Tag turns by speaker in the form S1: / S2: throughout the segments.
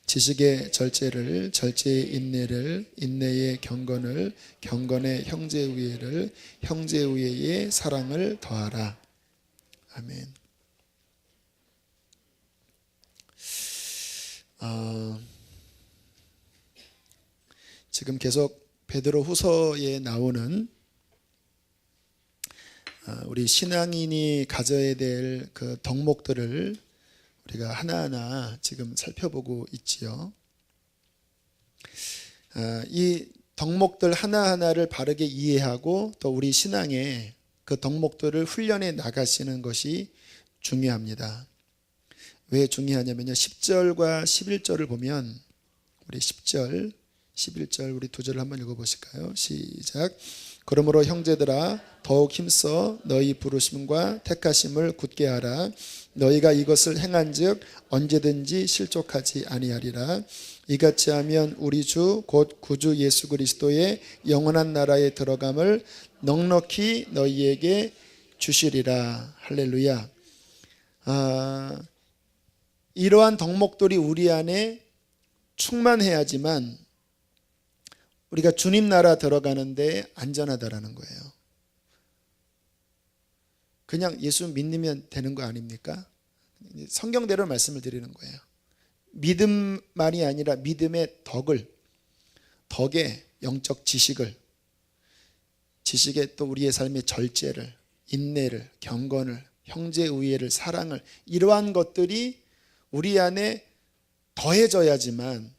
S1: 지식의 절제를, 절제의 인내를, 인내의 경건을, 경건의 형제우애를, 형제우애의 사랑을 더하라. 아멘. 지금 계속 베드로 후서에 나오는 우리 신앙인이 가져야 될 그 덕목들을 우리가 하나하나 지금 살펴보고 있지요. 이 덕목들 하나하나를 바르게 이해하고 또 우리 신앙에 그 덕목들을 훈련해 나가시는 것이 중요합니다. 왜 중요하냐면요, 10절과 11절을 보면, 우리 10절, 11절 우리 두 절을 한번 읽어보실까요? 시작. 그러므로 형제들아 더욱 힘써 너희 부르심과 택하심을 굳게 하라. 너희가 이것을 행한즉 언제든지 실족하지 아니하리라. 이같이 하면 우리 주 곧 구주 예수 그리스도의 영원한 나라에 들어감을 넉넉히 너희에게 주시리라. 할렐루야. 이러한 덕목들이 우리 안에 충만해야지만 우리가 주님 나라 들어가는데 안전하다라는 거예요. 그냥 예수 믿으면 되는 거 아닙니까? 성경대로 말씀을 드리는 거예요. 믿음만이 아니라 믿음의 덕에 영적 지식에 또 우리의 삶의 절제를, 인내를, 경건을, 형제우애를, 사랑을, 이러한 것들이 우리 안에 더해져야지만,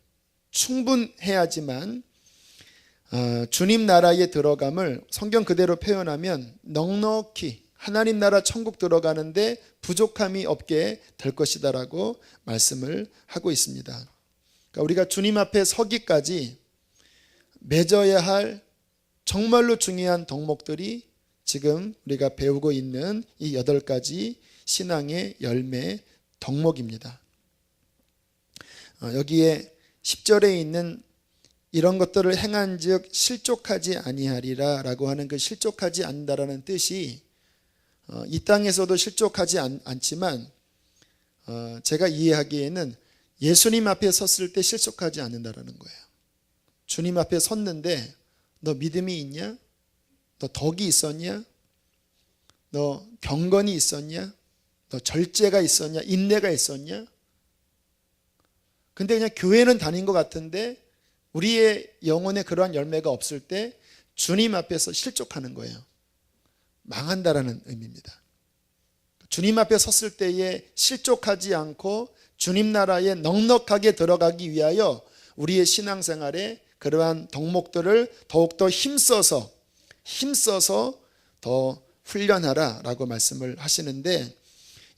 S1: 충분해야지만 주님 나라에 들어감을 성경 그대로 표현하면 넉넉히 하나님 나라 천국 들어가는데 부족함이 없게 될 것이다라고 말씀을 하고 있습니다. 그러니까 우리가 주님 앞에 서기까지 맺어야 할 정말로 중요한 덕목들이 지금 우리가 배우고 있는 이 8가지 신앙의 열매 덕목입니다. 여기에 10절에 있는 이런 것들을 행한즉 실족하지 아니하리라 라고 하는 그 실족하지 않는다라는 뜻이 이 땅에서도 실족하지 않지만 제가 이해하기에는 예수님 앞에 섰을 때 실족하지 않는다라는 거예요. 주님 앞에 섰는데 너 믿음이 있냐? 너 덕이 있었냐? 너 경건이 있었냐? 너 절제가 있었냐? 인내가 있었냐? 근데 그냥 교회는 다닌 것 같은데 우리의 영혼에 그러한 열매가 없을 때 주님 앞에서 실족하는 거예요. 망한다라는 의미입니다. 주님 앞에 섰을 때에 실족하지 않고 주님 나라에 넉넉하게 들어가기 위하여 우리의 신앙생활에 그러한 덕목들을 더욱더 힘써서 더 훈련하라 라고 말씀을 하시는데,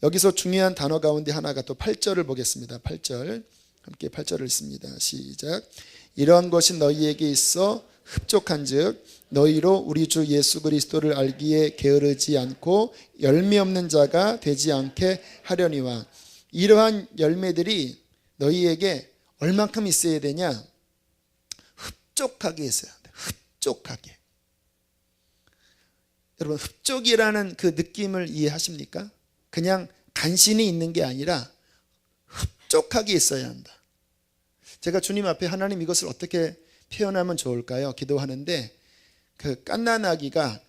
S1: 여기서 중요한 단어 가운데 하나가 또 8절을 보겠습니다. 8절 함께 8절을 읽습니다. 시작. 이러한 것이 너희에게 있어 흡족한즉 너희로 우리 주 예수 그리스도를 알기에 게으르지 않고 열매 없는 자가 되지 않게 하려니와. 이러한 열매들이 너희에게 얼만큼 있어야 되냐? 흡족하게 있어야 돼. 흡족하게. 여러분, 흡족이라는 그 느낌을 이해하십니까? 그냥 간신히 있는 게 아니라 흡족하게 있어야 한다. 제가 주님 앞에 하나님 이것을 어떻게 표현하면 좋을까요? 기도하는데 그 갓난아기가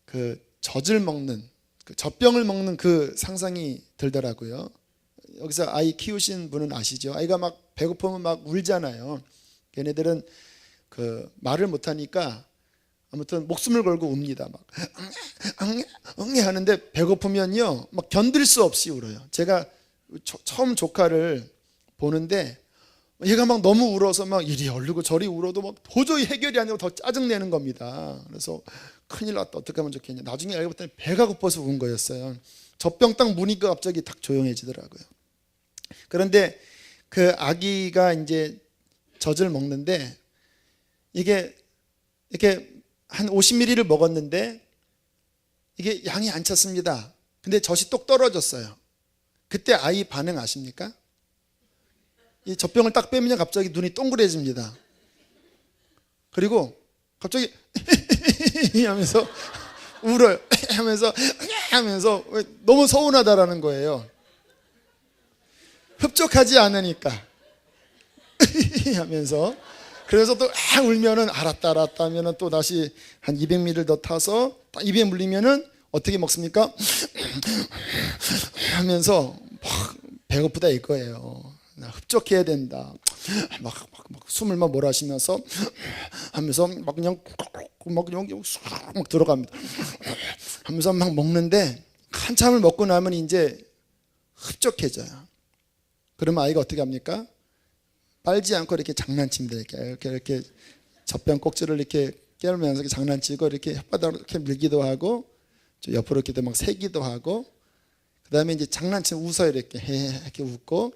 S1: 그 젖을 먹는, 그 젖병을 먹는 그 상상이 들더라고요. 여기서 아이 키우신 분은 아시죠? 아이가 막 배고프면 막 울잖아요. 걔네들은 그 말을 못하니까 아무튼 목숨을 걸고 웁니다. 막 응애 하는데 배고프면요 막 견딜 수 없이 울어요. 제가 처음 조카를 보는데 얘가 막 너무 울어서 막 이리 얼르고 저리 울어도 막 도저히 해결이 안 되고 더 짜증내는 겁니다. 그래서 큰일 났다, 어떻게 하면 좋겠냐. 나중에 알고 봤더니 배가 고파서 운 거였어요. 젖병 딱 무니까 갑자기 딱 조용해지더라고요. 그런데 그 아기가 이제 젖을 먹는데 이게 이렇게 한 50ml를 먹었는데 이게 양이 안 찼습니다. 근데 젖이 똑 떨어졌어요. 그때 아이 반응 아십니까? 이 젖병을 딱 빼면 갑자기 눈이 동그래집니다. 그리고 갑자기 하면서 울어요. 하면서 너무 서운하다라는 거예요. 흡족하지 않으니까. 하면서, 그래서 또 울면은 알았다 하면은 또 다시 한 200ml 더 타서 딱 입에 물리면은 어떻게 먹습니까? 하면서 막 배고프다 이거예요. 나 흡족해야 된다. 막 숨을 막 몰아쉬면서 하면서 막 그냥 막 들어갑니다. 하면서 막 먹는데 한참을 먹고 나면 이제 흡족해져요. 그러면 아이가 어떻게 합니까? 빨지 않고 이렇게 장난칩니다. 이렇게 젖병 꼭지를 이렇게 깨물면서 이렇게 장난치고 이렇게 혓바닥으로 이렇게 밀기도 하고 옆으로 이렇게 막 세기도 하고, 그 다음에 이제 장난치면 웃어요. 이렇게 웃고,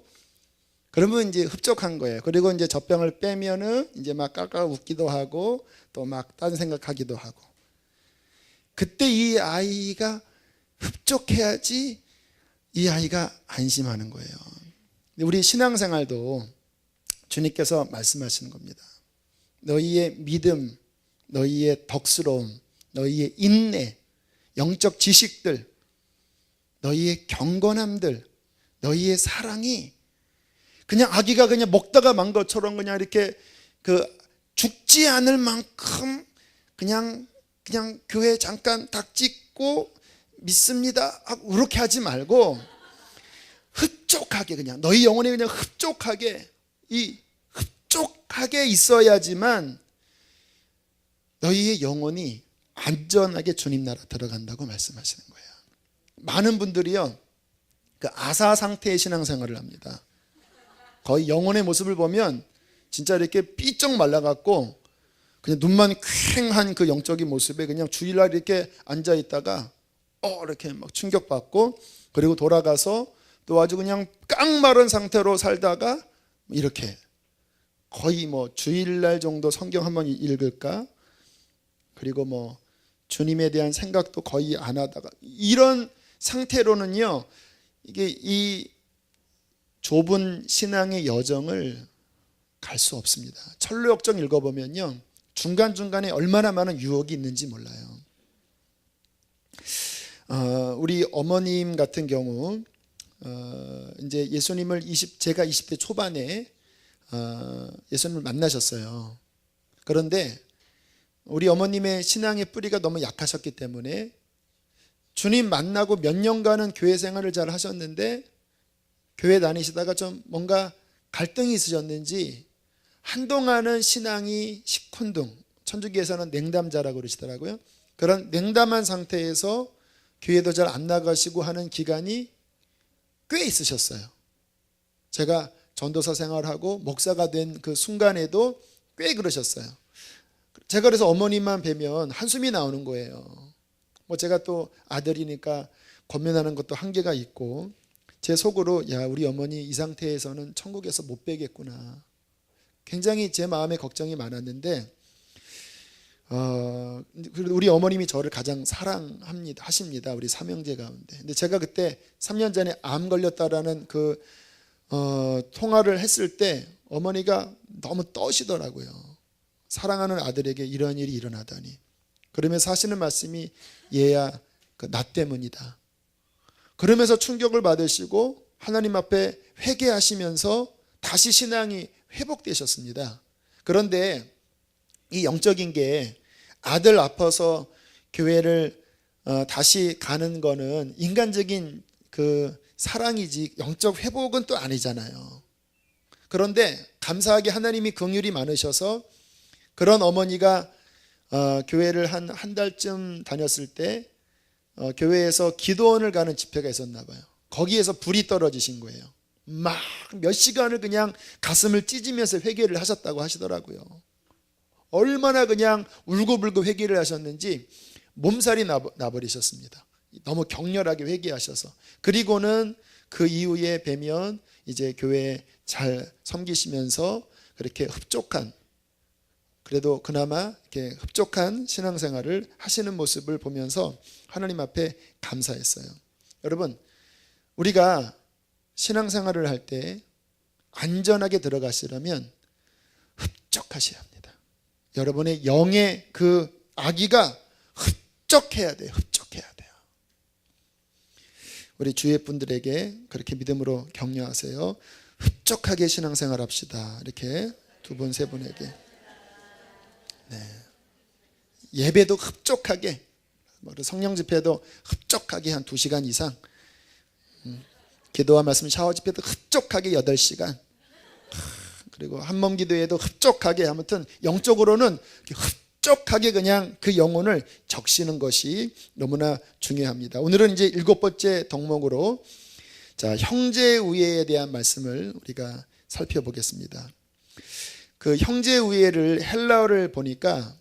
S1: 그러면 이제 흡족한 거예요. 그리고 이제 젖병을 빼면은 이제 막 깔깔 웃기도 하고 또 막 딴 생각하기도 하고. 그때 이 아이가 흡족해야지 이 아이가 안심하는 거예요. 우리 신앙생활도 주님께서 말씀하시는 겁니다. 너희의 믿음, 너희의 덕스러움, 너희의 인내, 영적 지식들, 너희의 경건함들, 너희의 사랑이 그냥 아기가 그냥 먹다가 만 것처럼 그냥 이렇게 죽지 않을 만큼 그냥 교회 잠깐 딱 찍고 믿습니다 이렇게 하지 말고 흡족하게, 그냥 너희 영혼이 그냥 흡족하게 있어야지만 너희의 영혼이 안전하게 주님 나라 들어간다고 말씀하시는 거예요. 많은 분들이요, 아사 상태의 신앙생활을 합니다. 거의 영혼의 모습을 보면 진짜 이렇게 삐쩍 말라갖고 그냥 눈만 퀭한 그 영적인 모습에 그냥 주일날 이렇게 앉아 있다가 이렇게 막 충격받고, 그리고 돌아가서 또 아주 그냥 깡마른 상태로 살다가 이렇게 거의 뭐 주일날 정도 성경 한번 읽을까, 그리고 뭐 주님에 대한 생각도 거의 안 하다가 이런 상태로는요, 이게 이 좁은 신앙의 여정을 갈 수 없습니다. 철로역정 읽어보면요, 중간중간에 얼마나 많은 유혹이 있는지 몰라요. 우리 어머님 같은 경우 이제 예수님을 제가 20대 초반에 예수님을 만나셨어요. 그런데 우리 어머님의 신앙의 뿌리가 너무 약하셨기 때문에 주님 만나고 몇 년간은 교회 생활을 잘 하셨는데 교회 다니시다가 좀 뭔가 갈등이 있으셨는지 한동안은 신앙이 시큰둥, 천주교에서는 냉담자라고 그러시더라고요. 그런 냉담한 상태에서 교회도 잘 안 나가시고 하는 기간이 꽤 있으셨어요. 제가 전도사 생활하고 목사가 된 그 순간에도 꽤 그러셨어요. 제가 그래서 어머님만 뵈면 한숨이 나오는 거예요. 뭐 제가 또 아들이니까 권면하는 것도 한계가 있고, 제 속으로 야, 우리 어머니 이 상태에서는 천국에서 못 뵈겠구나, 굉장히 제 마음에 걱정이 많았는데 우리 어머님이 저를 가장 하십니다. 우리 삼형제 가운데. 근데 제가 그때 3년 전에 암 걸렸다라는 통화를 했을 때 어머니가 너무 떠시더라고요. 사랑하는 아들에게 이런 일이 일어나다니. 그러면서 하시는 말씀이 얘야, 나 때문이다. 그러면서 충격을 받으시고 하나님 앞에 회개하시면서 다시 신앙이 회복되셨습니다. 그런데 이 영적인 게 아들 아파서 교회를 다시 가는 거는 인간적인 사랑이지 영적 회복은 또 아니잖아요. 그런데 감사하게 하나님이 긍휼이 많으셔서 그런 어머니가 교회를 한 달쯤 다녔을 때 교회에서 기도원을 가는 집회가 있었나 봐요. 거기에서 불이 떨어지신 거예요. 막 몇 시간을 그냥 가슴을 찢으면서 회개를 하셨다고 하시더라고요. 얼마나 그냥 울고불고 회개를 하셨는지 몸살이 나버리셨습니다. 너무 격렬하게 회개하셔서. 그리고는 그 이후에 뵈면 이제 교회에 잘 섬기시면서 그렇게 흡족한, 그래도 그나마 이렇게 흡족한 신앙생활을 하시는 모습을 보면서 하나님 앞에 감사했어요. 여러분, 우리가 신앙생활을 할 때 안전하게 들어가시려면 흡족하셔야 합니다. 여러분의 영의 그 아기가 흡족해야 돼요. 흡족해야 돼요. 우리 주위의 분들에게 그렇게 믿음으로 격려하세요. 흡족하게 신앙생활 합시다. 이렇게 두 분, 세 분에게. 네. 예배도 흡족하게, 성령 집회도 흡족하게 한 2시간 이상, 기도와 말씀 샤워 집회도 흡족하게 8시간, 그리고 한몸 기도회도 흡족하게, 아무튼 영적으로는 흡족하게 그냥 그 영혼을 적시는 것이 너무나 중요합니다. 오늘은 이제 7번째 덕목으로, 자, 형제 우애에 대한 말씀을 우리가 살펴보겠습니다. 그 형제 우애를 헬라어를 보니까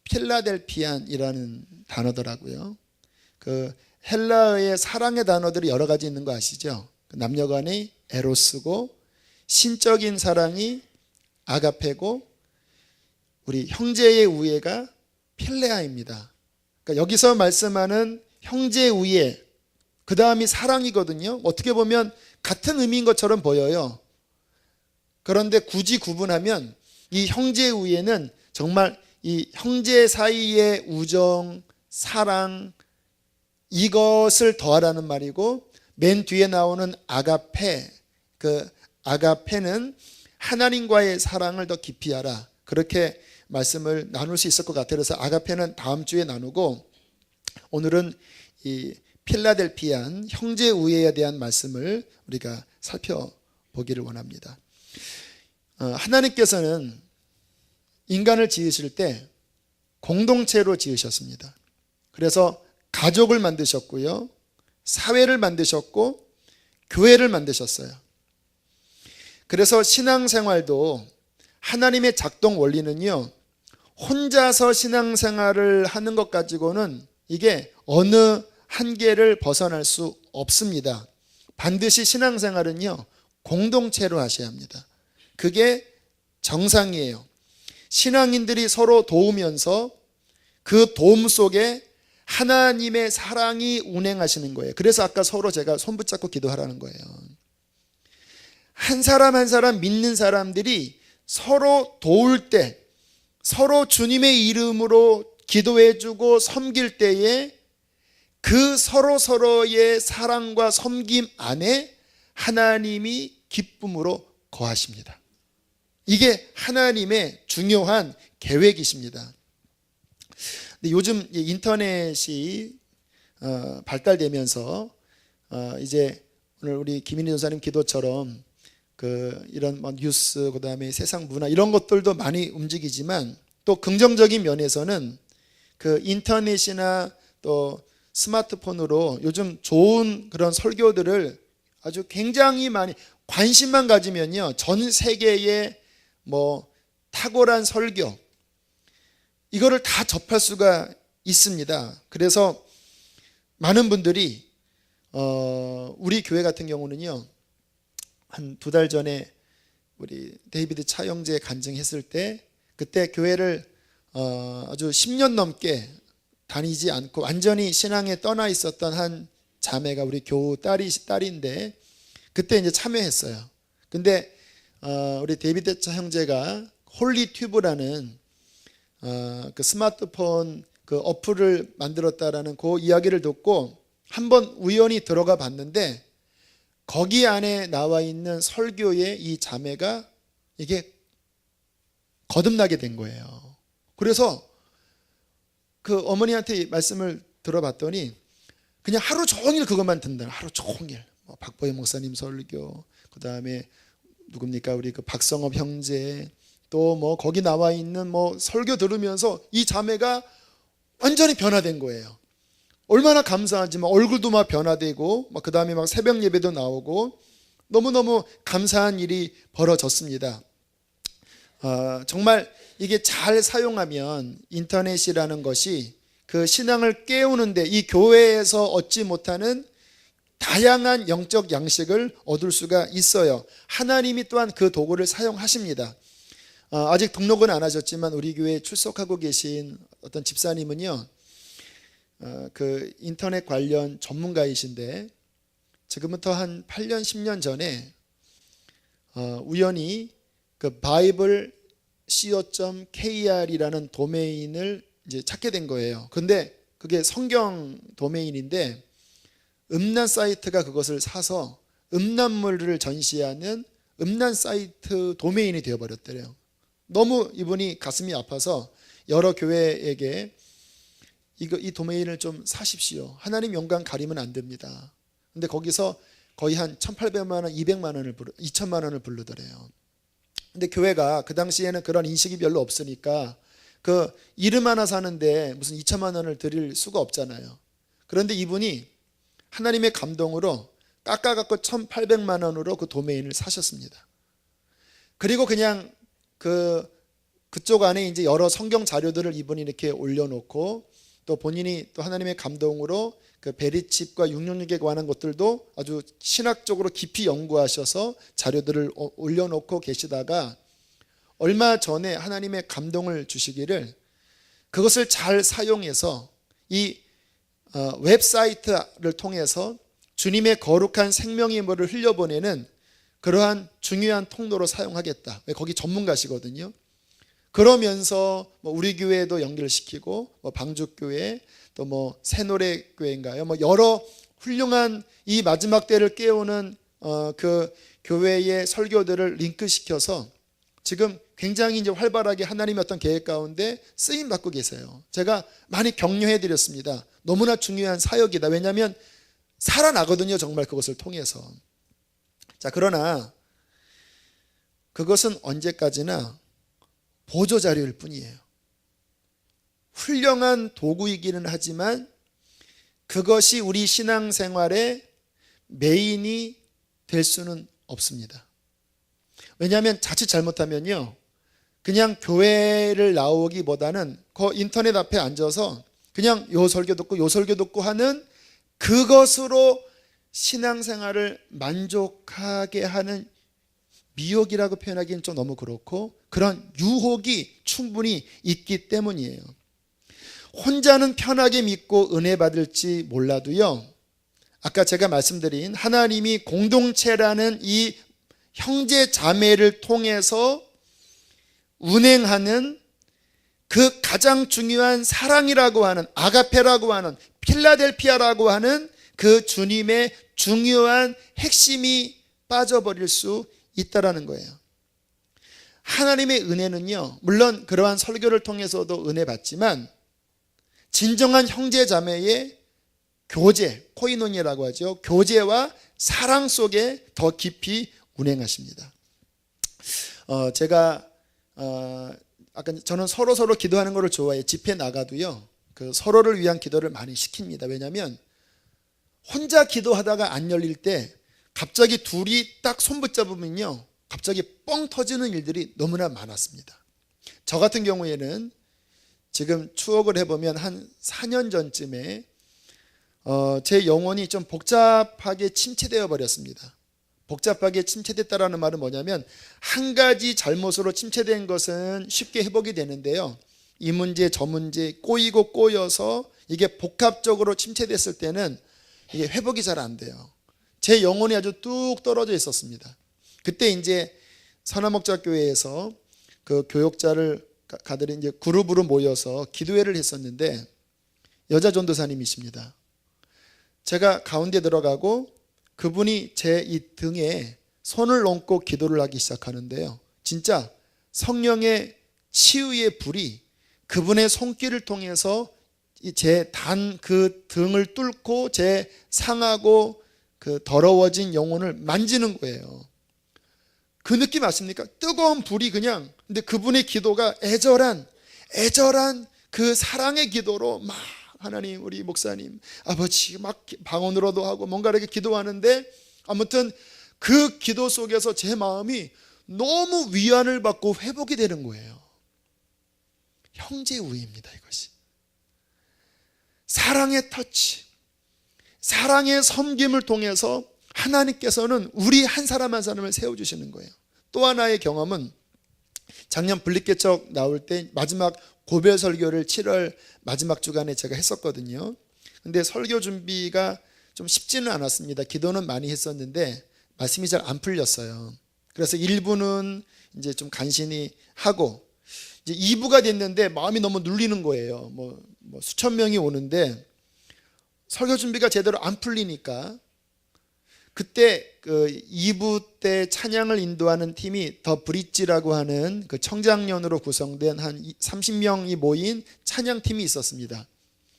S1: 필라델피안이라는 단어더라고요. 그 헬라어의 사랑의 단어들이 여러 가지 있는 거 아시죠? 남녀간의 에로스고, 신적인 사랑이 아가페고, 우리 형제의 우애가 필레아입니다. 그러니까 여기서 말씀하는 형제 우애, 그 다음이 사랑이거든요. 어떻게 보면 같은 의미인 것처럼 보여요. 그런데 굳이 구분하면 이 형제 우애는 정말 이 형제 사이의 우정, 사랑, 이것을 더하라는 말이고, 맨 뒤에 나오는 아가페, 그 아가페는 하나님과의 사랑을 더 깊이 하라, 그렇게 말씀을 나눌 수 있을 것 같아요. 그래서 아가페는 다음 주에 나누고, 오늘은 이 필라델피안 형제 우애에 대한 말씀을 우리가 살펴보기를 원합니다. 하나님께서는 인간을 지으실 때 공동체로 지으셨습니다. 그래서 가족을 만드셨고요, 사회를 만드셨고, 교회를 만드셨어요. 그래서 신앙생활도 하나님의 작동 원리는요, 혼자서 신앙생활을 하는 것 가지고는 이게 어느 한계를 벗어날 수 없습니다. 반드시 신앙생활은요, 공동체로 하셔야 합니다. 그게 정상이에요. 신앙인들이 서로 도우면서 그 도움 속에 하나님의 사랑이 운행하시는 거예요. 그래서 아까 서로 제가 손 붙잡고 기도하라는 거예요. 한 사람 한 사람 믿는 사람들이 서로 도울 때, 서로 주님의 이름으로 기도해주고 섬길 때에 그 서로서로의 사랑과 섬김 안에 하나님이 기쁨으로 거하십니다. 이게 하나님의 중요한 계획이십니다. 근데 요즘 인터넷이 발달되면서 이제 오늘 우리 김인희 전사님 기도처럼 이런 뉴스, 그다음에 세상 문화 이런 것들도 많이 움직이지만, 또 긍정적인 면에서는 그 인터넷이나 또 스마트폰으로 요즘 좋은 그런 설교들을 아주 굉장히 많이, 관심만 가지면요, 전 세계의 탁월한 설교, 이거를 다 접할 수가 있습니다. 그래서 많은 분들이 우리 교회 같은 경우는요, 한 2달 전에 우리 데이비드 차 형제 간증했을 때, 그때 교회를 아주 10년 넘게 다니지 않고 완전히 신앙에 떠나 있었던 한 자매가 우리 교우 딸인데, 그때 이제 참여했어요. 근데 우리 데이비드 차 형제가 홀리 튜브라는 그 스마트폰 그 어플을 만들었다라는 그 이야기를 듣고 한번 우연히 들어가 봤는데, 거기 안에 나와 있는 설교에 이 자매가 이게 거듭나게 된 거예요. 그래서 그 어머니한테 말씀을 들어봤더니 그냥 하루 종일 그것만 듣는다. 하루 종일 박보영 목사님 설교, 그 다음에 누굽니까, 우리 그 박성업 형제, 또 거기 나와 있는 설교 들으면서 이 자매가 완전히 변화된 거예요. 얼마나 감사하지만 얼굴도 막 변화되고, 그 다음에 막 새벽 예배도 나오고, 너무너무 감사한 일이 벌어졌습니다. 정말 이게 잘 사용하면 인터넷이라는 것이 그 신앙을 깨우는데, 이 교회에서 얻지 못하는 다양한 영적 양식을 얻을 수가 있어요. 하나님이 또한 그 도구를 사용하십니다. 아직 등록은 안 하셨지만 우리 교회에 출석하고 계신 어떤 집사님은요, 그 인터넷 관련 전문가이신데, 지금부터 한 8년 10년 전에 우연히 그 바이블 co.kr이라는 도메인을 이제 찾게 된 거예요. 근데 그게 성경 도메인인데, 음란 사이트가 그것을 사서 음란물을 전시하는 음란 사이트 도메인이 되어버렸더래요. 너무 이분이 가슴이 아파서 여러 교회에게 이 도메인을 좀 사십시오. 하나님 영광 가리면 안 됩니다. 근데 거기서 거의 한 1,800만 원, 200만 원을 2천만 원을 부르더래요. 근데 교회가 그 당시에는 그런 인식이 별로 없으니까 그 이름 하나 사는데 무슨 2천만 원을 드릴 수가 없잖아요. 그런데 이분이 하나님의 감동으로 깎아갖고 1,800만 원으로 그 도메인을 사셨습니다. 그리고 그냥 그쪽 안에 이제 여러 성경 자료들을 이분이 이렇게 올려놓고 또 본인이 또 하나님의 감동으로 그 베리칩과 666에 관한 것들도 아주 신학적으로 깊이 연구하셔서 자료들을 올려놓고 계시다가 얼마 전에 하나님의 감동을 주시기를 그것을 잘 사용해서 이 웹사이트를 통해서 주님의 거룩한 생명의 물을 흘려보내는 그러한 중요한 통로로 사용하겠다. 거기 전문가시거든요. 그러면서 우리 교회도 연결시키고 방주교회 또 새노래교회인가요? 여러 훌륭한 이 마지막 때를 깨우는 그 교회의 설교들을 링크시켜서 지금 굉장히 이제 활발하게 하나님의 어떤 계획 가운데 쓰임 받고 계세요. 제가 많이 격려해 드렸습니다. 너무나 중요한 사역이다. 왜냐하면 살아나거든요. 정말 그것을 통해서. 자, 그러나 그것은 언제까지나 보조자료일 뿐이에요. 훌륭한 도구이기는 하지만 그것이 우리 신앙생활의 메인이 될 수는 없습니다. 왜냐하면 자칫 잘못하면요, 그냥 교회를 나오기보다는 그 인터넷 앞에 앉아서 그냥 요 설교 듣고 요 설교 듣고 하는 그것으로 신앙생활을 만족하게 하는 미혹이라고 표현하기는 좀 너무 그렇고 그런 유혹이 충분히 있기 때문이에요. 혼자는 편하게 믿고 은혜 받을지 몰라도요, 아까 제가 말씀드린 하나님이 공동체라는 이 형제 자매를 통해서 운행하는 그 가장 중요한 사랑이라고 하는 아가페라고 하는 필라델피아라고 하는 그 주님의 중요한 핵심이 빠져버릴 수 있다라는 거예요. 하나님의 은혜는요, 물론 그러한 설교를 통해서도 은혜 받지만 진정한 형제 자매의 교제, 코이노니라고 하죠. 교제와 사랑 속에 더 깊이 운행하십니다. 제가 아까 저는 서로 기도하는 것을 좋아해요. 집회 나가도요, 그 서로를 위한 기도를 많이 시킵니다. 왜냐하면 혼자 기도하다가 안 열릴 때 갑자기 둘이 딱 손 붙잡으면요, 갑자기 뻥 터지는 일들이 너무나 많았습니다. 저 같은 경우에는 지금 추억을 해보면 한 4년 전쯤에 제 영혼이 좀 복잡하게 침체되어 버렸습니다. 복잡하게 침체됐다라는 말은 뭐냐면 한 가지 잘못으로 침체된 것은 쉽게 회복이 되는데요, 이 문제 저 문제 꼬이고 꼬여서 이게 복합적으로 침체됐을 때는 이게 회복이 잘 안 돼요. 제 영혼이 아주 뚝 떨어져 있었습니다. 그때 이제 선화목자교회에서 그 교역자를 가들이 이제 그룹으로 모여서 기도회를 했었는데 여자 전도사님이십니다. 제가 가운데 들어가고 그분이 제 이 등에 손을 얹고 기도를 하기 시작하는데요, 진짜 성령의 치유의 불이 그분의 손길을 통해서 제 단 그 등을 뚫고 제 상하고 그 더러워진 영혼을 만지는 거예요. 그 느낌 아십니까? 뜨거운 불이 그냥, 근데 그분의 기도가 애절한 그 사랑의 기도로 막 하나님, 우리 목사님, 아버지 막 방언으로도 하고 뭔가 이렇게 기도하는데 아무튼 그 기도 속에서 제 마음이 너무 위안을 받고 회복이 되는 거예요. 형제 우애입니다, 이것이. 사랑의 터치, 사랑의 섬김을 통해서 하나님께서는 우리 한 사람 한 사람을 세워주시는 거예요. 또 하나의 경험은 작년 분리개척 나올 때 마지막 고별 설교를 7월 마지막 주간에 제가 했었거든요. 근데 설교 준비가 좀 쉽지는 않았습니다. 기도는 많이 했었는데 말씀이 잘 안 풀렸어요. 그래서 1부는 이제 좀 간신히 하고 이제 2부가 됐는데 마음이 너무 눌리는 거예요. 뭐 수천 명이 오는데 설교 준비가 제대로 안 풀리니까. 그때 그 2부 때 찬양을 인도하는 팀이 더 브릿지라고 하는 그 청장년으로 구성된 한 30명이 모인 찬양팀이 있었습니다.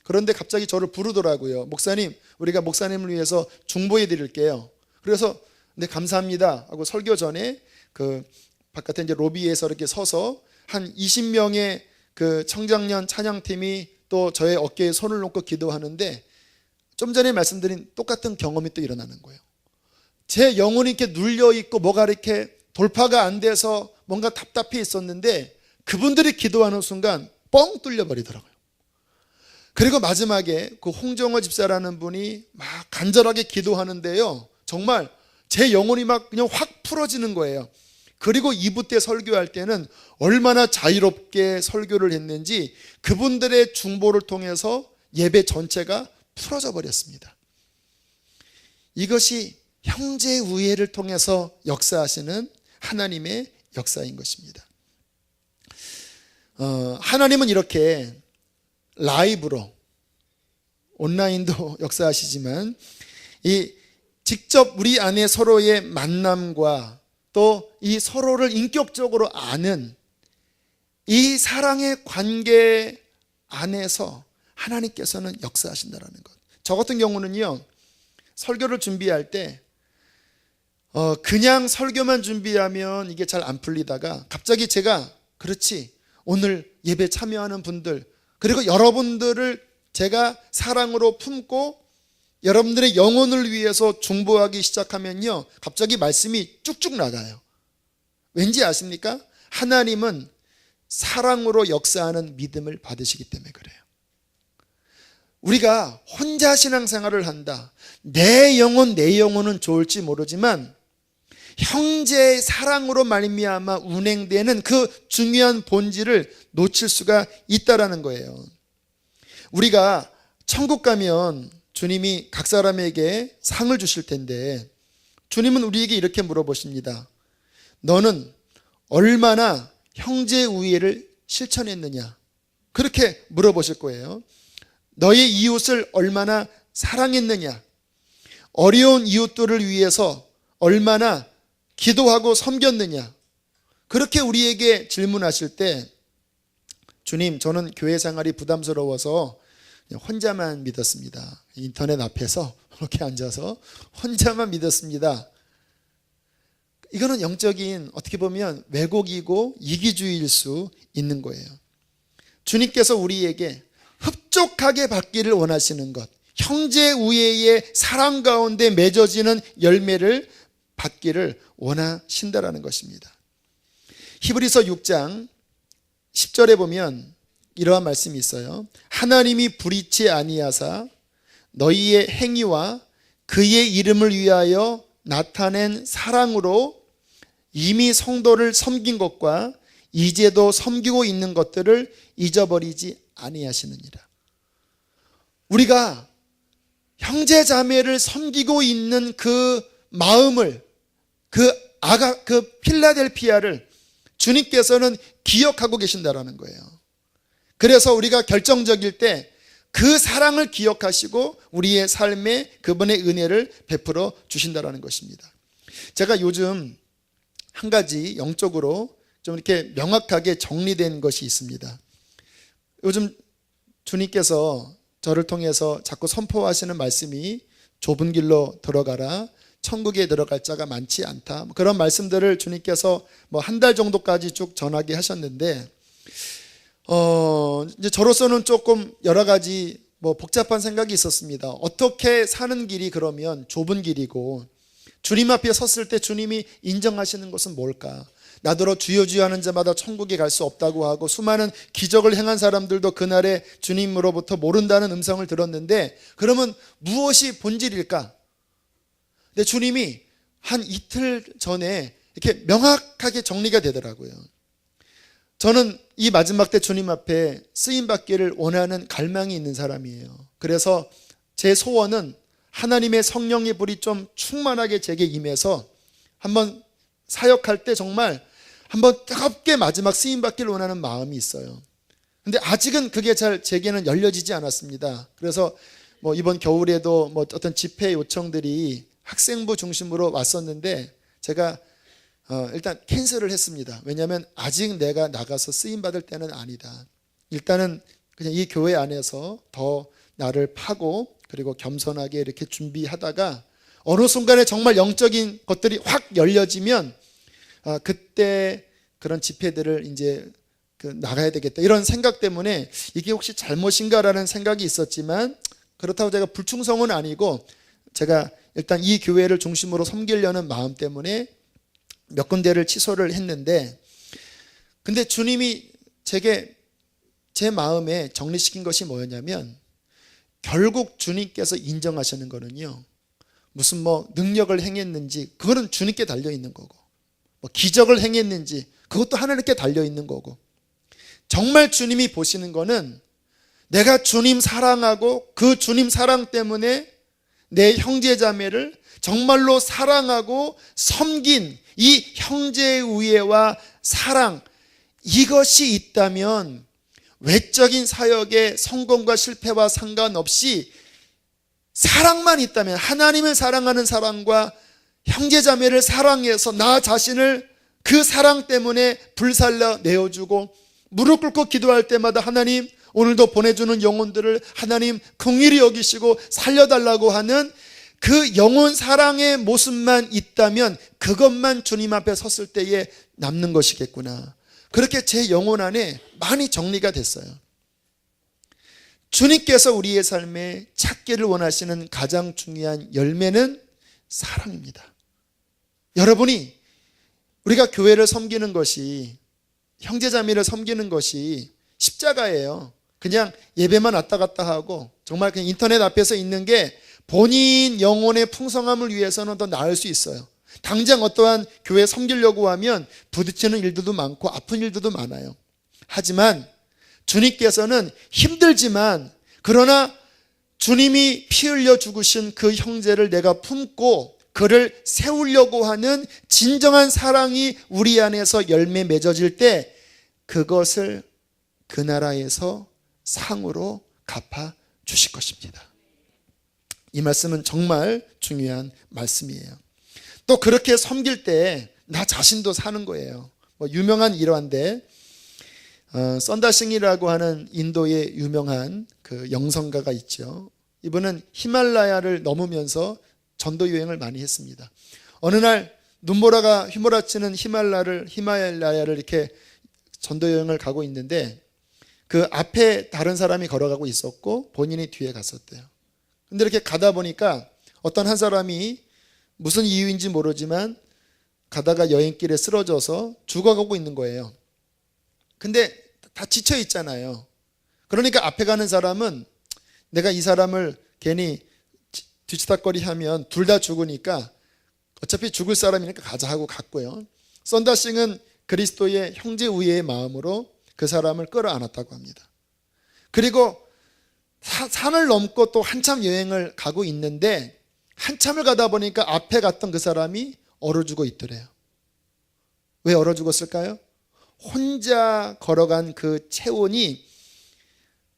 S1: 그런데 갑자기 저를 부르더라고요. 목사님, 우리가 목사님을 위해서 중보해 드릴게요. 그래서 네, 감사합니다 하고 설교 전에 그 바깥에 이제 로비에서 이렇게 서서 한 20명의 그 청장년 찬양팀이 또 저의 어깨에 손을 놓고 기도하는데 좀 전에 말씀드린 똑같은 경험이 또 일어나는 거예요. 제 영혼이 이렇게 눌려있고 뭐가 이렇게 돌파가 안 돼서 뭔가 답답해 있었는데 그분들이 기도하는 순간 뻥 뚫려버리더라고요. 그리고 마지막에 그 홍정호 집사라는 분이 막 간절하게 기도하는데요, 정말 제 영혼이 막 그냥 확 풀어지는 거예요. 그리고 2부 때 설교할 때는 얼마나 자유롭게 설교를 했는지 그분들의 중보를 통해서 예배 전체가 풀어져 버렸습니다. 이것이 형제 우애를 통해서 역사하시는 하나님의 역사인 것입니다. 하나님은 이렇게 라이브로, 온라인도 역사하시지만 이 직접 우리 안에 서로의 만남과 또 이 서로를 인격적으로 아는 이 사랑의 관계 안에서 하나님께서는 역사하신다는 것. 저 같은 경우는요, 설교를 준비할 때 그냥 설교만 준비하면 이게 잘 안 풀리다가 갑자기 제가 그렇지, 오늘 예배 참여하는 분들 그리고 여러분들을 제가 사랑으로 품고 여러분들의 영혼을 위해서 중보하기 시작하면요, 갑자기 말씀이 쭉쭉 나가요. 왠지 아십니까? 하나님은 사랑으로 역사하는 믿음을 받으시기 때문에 그래요. 우리가 혼자 신앙생활을 한다, 내 영혼은 좋을지 모르지만 형제의 사랑으로 말미암아 운행되는 그 중요한 본질을 놓칠 수가 있다라는 거예요. 우리가 천국 가면 주님이 각 사람에게 상을 주실 텐데 주님은 우리에게 이렇게 물어보십니다. 너는 얼마나 형제 우애를 실천했느냐? 그렇게 물어보실 거예요. 너의 이웃을 얼마나 사랑했느냐? 어려운 이웃들을 위해서 얼마나 기도하고 섬겼느냐? 그렇게 우리에게 질문하실 때 주님, 저는 교회 생활이 부담스러워서 혼자만 믿었습니다. 인터넷 앞에서 이렇게 앉아서 혼자만 믿었습니다. 이거는 영적인, 어떻게 보면 왜곡이고 이기주의일 수 있는 거예요. 주님께서 우리에게 흡족하게 받기를 원하시는 것, 형제 우애의 사랑 가운데 맺어지는 열매를 받기를 원하신다라는 것입니다. 히브리서 6장 10절에 보면 이러한 말씀이 있어요. 하나님이 불의치 아니하사 너희의 행위와 그의 이름을 위하여 나타낸 사랑으로 이미 성도를 섬긴 것과 이제도 섬기고 있는 것들을 잊어버리지 아니하시느니라. 우리가 형제 자매를 섬기고 있는 그 마음을, 그 필라델피아를 주님께서는 기억하고 계신다라는 거예요. 그래서 우리가 결정적일 때 그 사랑을 기억하시고 우리의 삶에 그분의 은혜를 베풀어 주신다라는 것입니다. 제가 요즘 한 가지 영적으로 좀 이렇게 명확하게 정리된 것이 있습니다. 요즘 주님께서 저를 통해서 자꾸 선포하시는 말씀이 좁은 길로 들어가라, 천국에 들어갈 자가 많지 않다, 그런 말씀들을 주님께서 한 달 정도까지 쭉 전하게 하셨는데 이제 저로서는 조금 여러 가지 복잡한 생각이 있었습니다. 어떻게 사는 길이 그러면 좁은 길이고 주님 앞에 섰을 때 주님이 인정하시는 것은 뭘까? 나더러 주여 주여 하는 자마다 천국에 갈 수 없다고 하고 수많은 기적을 행한 사람들도 그날에 주님으로부터 모른다는 음성을 들었는데 그러면 무엇이 본질일까? 근데 주님이 한 이틀 전에 이렇게 명확하게 정리가 되더라고요. 저는 이 마지막 때 주님 앞에 쓰임받기를 원하는 갈망이 있는 사람이에요. 그래서 제 소원은 하나님의 성령의 불이 좀 충만하게 제게 임해서 한번 사역할 때 정말 한번 뜨겁게 마지막 쓰임받기를 원하는 마음이 있어요. 근데 아직은 그게 잘 제게는 열려지지 않았습니다. 그래서 이번 겨울에도 어떤 집회 요청들이 학생부 중심으로 왔었는데 제가 일단 캔슬을 했습니다. 왜냐하면 아직 내가 나가서 쓰임받을 때는 아니다. 일단은 그냥 이 교회 안에서 더 나를 파고 그리고 겸손하게 이렇게 준비하다가 어느 순간에 정말 영적인 것들이 확 열려지면 그때 그런 집회들을 이제 나가야 되겠다 이런 생각 때문에 이게 혹시 잘못인가라는 생각이 있었지만 그렇다고 제가 불충성은 아니고 제가 일단 이 교회를 중심으로 섬기려는 마음 때문에 몇 군데를 취소를 했는데 근데 주님이 제게 제 마음에 정리시킨 것이 뭐였냐면 결국 주님께서 인정하시는 거는요 무슨 뭐 능력을 행했는지 그거는 주님께 달려있는 거고 뭐 기적을 행했는지 그것도 하나님께 달려있는 거고 정말 주님이 보시는 거는 내가 주님 사랑하고 그 주님 사랑 때문에 내 형제자매를 정말로 사랑하고 섬긴 이 형제의 우애와 사랑 이것이 있다면 외적인 사역의 성공과 실패와 상관없이 사랑만 있다면 하나님을 사랑하는 사랑과 형제자매를 사랑해서 나 자신을 그 사랑 때문에 불살라 내어주고 무릎 꿇고 기도할 때마다 하나님 오늘도 보내주는 영혼들을 하나님 긍휼히 여기시고 살려달라고 하는 그 영혼 사랑의 모습만 있다면 그것만 주님 앞에 섰을 때에 남는 것이겠구나. 그렇게 제 영혼 안에 많이 정리가 됐어요. 주님께서 우리의 삶에 찾기를 원하시는 가장 중요한 열매는 사랑입니다. 여러분이 우리가 교회를 섬기는 것이 형제자매를 섬기는 것이 십자가예요. 그냥 예배만 왔다 갔다 하고 정말 그냥 인터넷 앞에서 있는 게 본인 영혼의 풍성함을 위해서는 더 나을 수 있어요. 당장 어떠한 교회 섬기려고 하면 부딪히는 일들도 많고 아픈 일들도 많아요. 하지만 주님께서는 힘들지만 그러나 주님이 피 흘려 죽으신 그 형제를 내가 품고 그를 세우려고 하는 진정한 사랑이 우리 안에서 열매 맺어질 때 그것을 그 나라에서 상으로 갚아 주실 것입니다. 이 말씀은 정말 중요한 말씀이에요. 또 그렇게 섬길 때 나 자신도 사는 거예요. 뭐 유명한 일화인데 썬다싱이라고 하는 인도의 유명한 그 영성가가 있죠. 이분은 히말라야를 넘으면서 전도 여행을 많이 했습니다. 어느 날 눈보라가 휘몰아치는 히말라야를 이렇게 전도 여행을 가고 있는데 그 앞에 다른 사람이 걸어가고 있었고 본인이 뒤에 갔었대요. 근데 이렇게 가다 보니까 어떤 한 사람이 무슨 이유인지 모르지만 가다가 여행길에 쓰러져서 죽어가고 있는 거예요. 근데 다 지쳐 있잖아요. 그러니까 앞에 가는 사람은 내가 이 사람을 괜히 뒤치다거리 하면 둘 다 죽으니까 어차피 죽을 사람이니까 가자 하고 갔고요. 썬다싱은 그리스도의 형제 우애의 마음으로 그 사람을 끌어안았다고 합니다. 그리고 산을 넘고 또 한참 여행을 가고 있는데 한참을 가다 보니까 앞에 갔던 그 사람이 얼어 죽어 있더래요. 왜 얼어 죽었을까요? 혼자 걸어간 그 체온이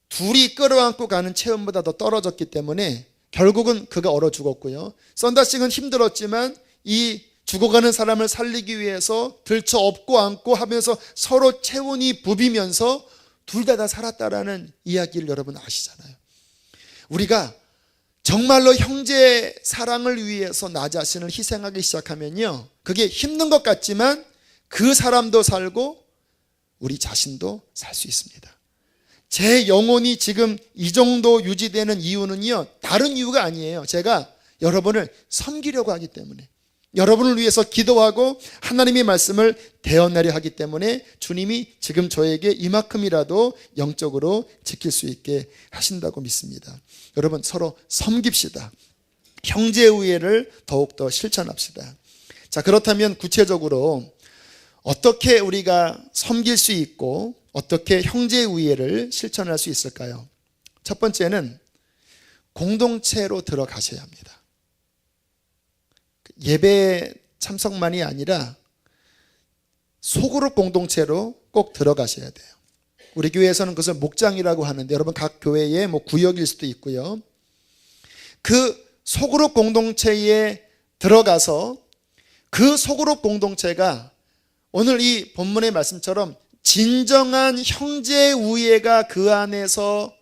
S1: 둘이 끌어안고 가는 체온보다 더 떨어졌기 때문에 결국은 그가 얼어 죽었고요. 썬다싱은 힘들었지만 이 죽어가는 사람을 살리기 위해서 들쳐 업고 안고 하면서 서로 체온이 부비면서 둘 다 살았다라는 이야기를 여러분 아시잖아요. 우리가 정말로 형제 사랑을 위해서 나 자신을 희생하기 시작하면요, 그게 힘든 것 같지만 그 사람도 살고 우리 자신도 살 수 있습니다. 제 영혼이 지금 이 정도 유지되는 이유는요, 다른 이유가 아니에요. 제가 여러분을 섬기려고 하기 때문에, 여러분을 위해서 기도하고 하나님의 말씀을 대언하려 하기 때문에 주님이 지금 저에게 이만큼이라도 영적으로 지킬 수 있게 하신다고 믿습니다. 여러분, 서로 섬깁시다. 형제의 우애를 더욱더 실천합시다. 자, 그렇다면 구체적으로 어떻게 우리가 섬길 수 있고 어떻게 형제의 우애를 실천할 수 있을까요? 첫 번째는 공동체로 들어가셔야 합니다. 예배 참석만이 아니라 소그룹 공동체로 꼭 들어가셔야 돼요. 우리 교회에서는 그것을 목장이라고 하는데 여러분 각 교회의 뭐 구역일 수도 있고요. 그 소그룹 공동체에 들어가서 그 소그룹 공동체가 오늘 이 본문의 말씀처럼 진정한 형제 우애가 그 안에서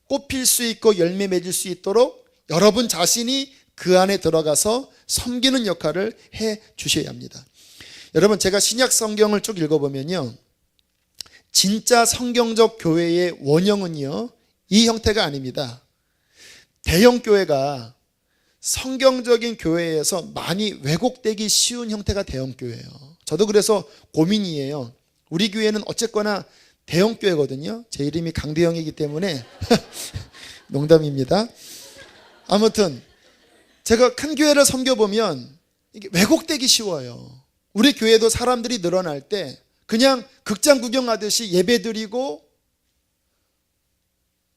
S1: 꽃필 수 있고 열매 맺을 수 있도록 여러분 자신이 그 안에 들어가서 섬기는 역할을 해 주셔야 합니다. 여러분, 제가 신약 성경을 쭉 읽어보면요, 진짜 성경적 교회의 원형은요, 이 형태가 아닙니다. 대형 교회가 성경적인 교회에서 많이 왜곡되기 쉬운 형태가 대형 교회예요. 저도 그래서 고민이에요. 우리 교회는 어쨌거나 대형 교회거든요. 제 이름이 강대형이기 때문에 농담입니다. 아무튼 제가 큰 교회를 섬겨보면 이게 왜곡되기 쉬워요. 우리 교회도 사람들이 늘어날 때 그냥 극장 구경하듯이 예배드리고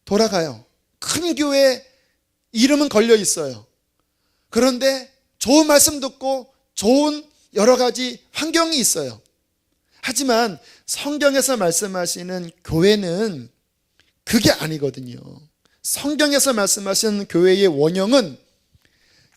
S1: 돌아가요. 큰 교회 이름은 걸려 있어요. 그런데 좋은 말씀 듣고 좋은 여러 가지 환경이 있어요. 하지만 성경에서 말씀하시는 교회는 그게 아니거든요. 성경에서 말씀하시는 교회의 원형은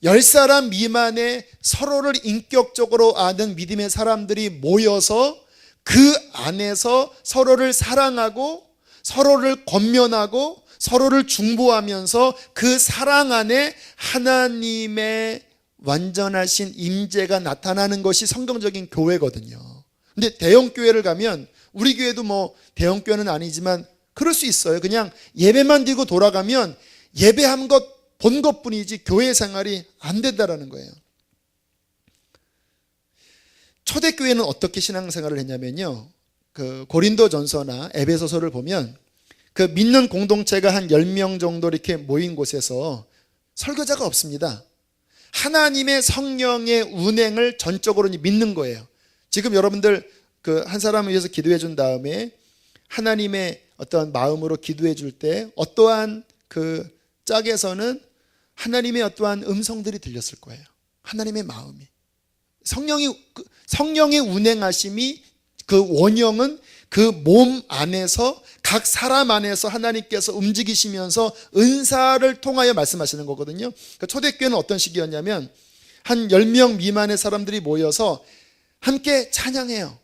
S1: 10사람 미만의 서로를 인격적으로 아는 믿음의 사람들이 모여서 그 안에서 서로를 사랑하고 서로를 권면하고 서로를 중보하면서 그 사랑 안에 하나님의 완전하신 임재가 나타나는 것이 성경적인 교회거든요. 근데 대형 교회를 가면, 우리 교회도 뭐 대형 교회는 아니지만 그럴 수 있어요. 그냥 예배만 드리고 돌아가면 예배한 것 본 것뿐이지 교회 생활이 안 된다라는 거예요. 초대교회는 어떻게 신앙생활을 했냐면요, 그 고린도전서나 에베소서를 보면 그 믿는 공동체가 한 10명 정도 이렇게 모인 곳에서 설교자가 없습니다. 하나님의 성령의 운행을 전적으로 믿는 거예요. 지금 여러분들 그 한 사람을 위해서 기도해 준 다음에 하나님의 어떤 마음으로 기도해 줄 때 어떠한 그 짝에서는 하나님의 어떠한 음성들이 들렸을 거예요. 하나님의 마음이, 성령의 운행하심이, 그 원형은 그 몸 안에서 각 사람 안에서 하나님께서 움직이시면서 은사를 통하여 말씀하시는 거거든요. 그러니까 초대교회는 어떤 식이었냐면 한 10명 미만의 사람들이 모여서 함께 찬양해요.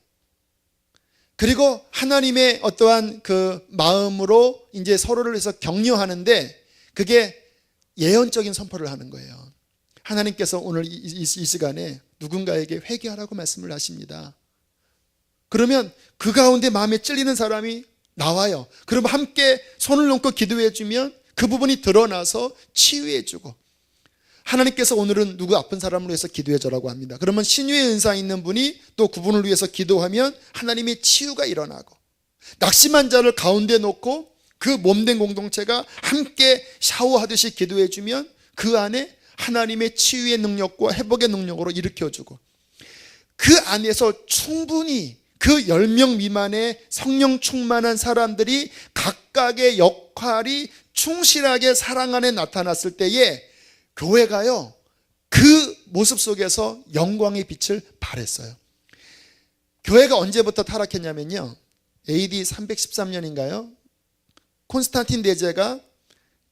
S1: 그리고 하나님의 어떠한 그 마음으로 이제 서로를 해서 격려하는데, 그게 예언적인 선포를 하는 거예요. 하나님께서 오늘 이 시간에 누군가에게 회개하라고 말씀을 하십니다. 그러면 그 가운데 마음에 찔리는 사람이 나와요. 그러면 함께 손을 놓고 기도해 주면 그 부분이 드러나서 치유해 주고, 하나님께서 오늘은 누구 아픈 사람을 위해서 기도해 주라고 합니다. 그러면 신유의 은사 있는 분이 또 그분을 위해서 기도하면 하나님의 치유가 일어나고, 낙심한 자를 가운데 놓고 그 몸된 공동체가 함께 샤워하듯이 기도해 주면 그 안에 하나님의 치유의 능력과 회복의 능력으로 일으켜주고, 그 안에서 충분히 그 10명 미만의 성령 충만한 사람들이 각각의 역할이 충실하게 사랑 안에 나타났을 때에 교회가요, 그 모습 속에서 영광의 빛을 발했어요. 교회가 언제부터 타락했냐면요, AD 313년인가요? 콘스탄틴 대제가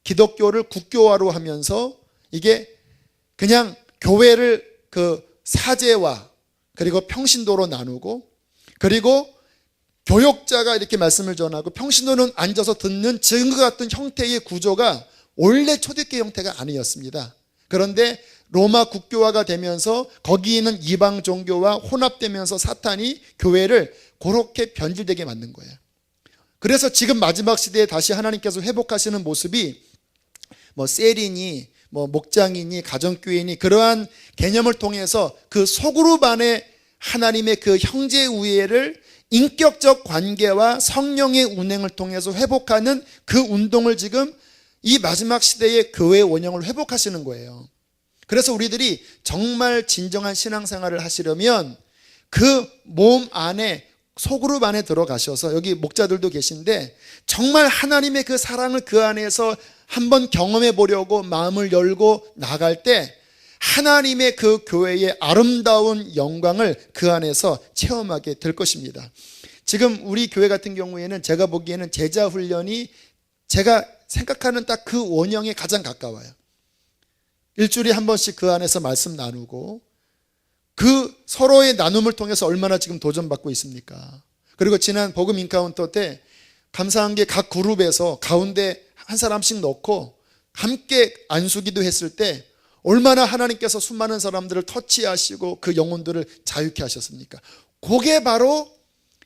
S1: 기독교를 국교화로 하면서 이게 그냥 교회를 그 사제와 그리고 평신도로 나누고, 그리고 교역자가 이렇게 말씀을 전하고 평신도는 앉아서 듣는 증거 같은 형태의 구조가 원래 초대교회 형태가 아니었습니다. 그런데 로마 국교화가 되면서 거기 있는 이방 종교와 혼합되면서 사탄이 교회를 그렇게 변질되게 만든 거예요. 그래서 지금 마지막 시대에 다시 하나님께서 회복하시는 모습이 뭐 셀이니 뭐 목장이니 가정교회니 그러한 개념을 통해서 그 소그룹 안에 하나님의 그 형제 우애를 인격적 관계와 성령의 운행을 통해서 회복하는 그 운동을 지금 이 마지막 시대의 교회의 원형을 회복하시는 거예요. 그래서 우리들이 정말 진정한 신앙생활을 하시려면 그 몸 안에 소그룹 안에 들어가셔서, 여기 목자들도 계신데 정말 하나님의 그 사랑을 그 안에서 한번 경험해 보려고 마음을 열고 나갈 때 하나님의 그 교회의 아름다운 영광을 그 안에서 체험하게 될 것입니다. 지금 우리 교회 같은 경우에는 제가 보기에는 제자 훈련이 제가 생각하는 딱 그 원형에 가장 가까워요. 일주일에 한 번씩 그 안에서 말씀 나누고 그 서로의 나눔을 통해서 얼마나 지금 도전받고 있습니까? 그리고 지난 복음 인카운터 때 감사한 게 각 그룹에서 가운데 한 사람씩 넣고 함께 안수기도 했을 때 얼마나 하나님께서 수많은 사람들을 터치하시고 그 영혼들을 자유케 하셨습니까? 그게 바로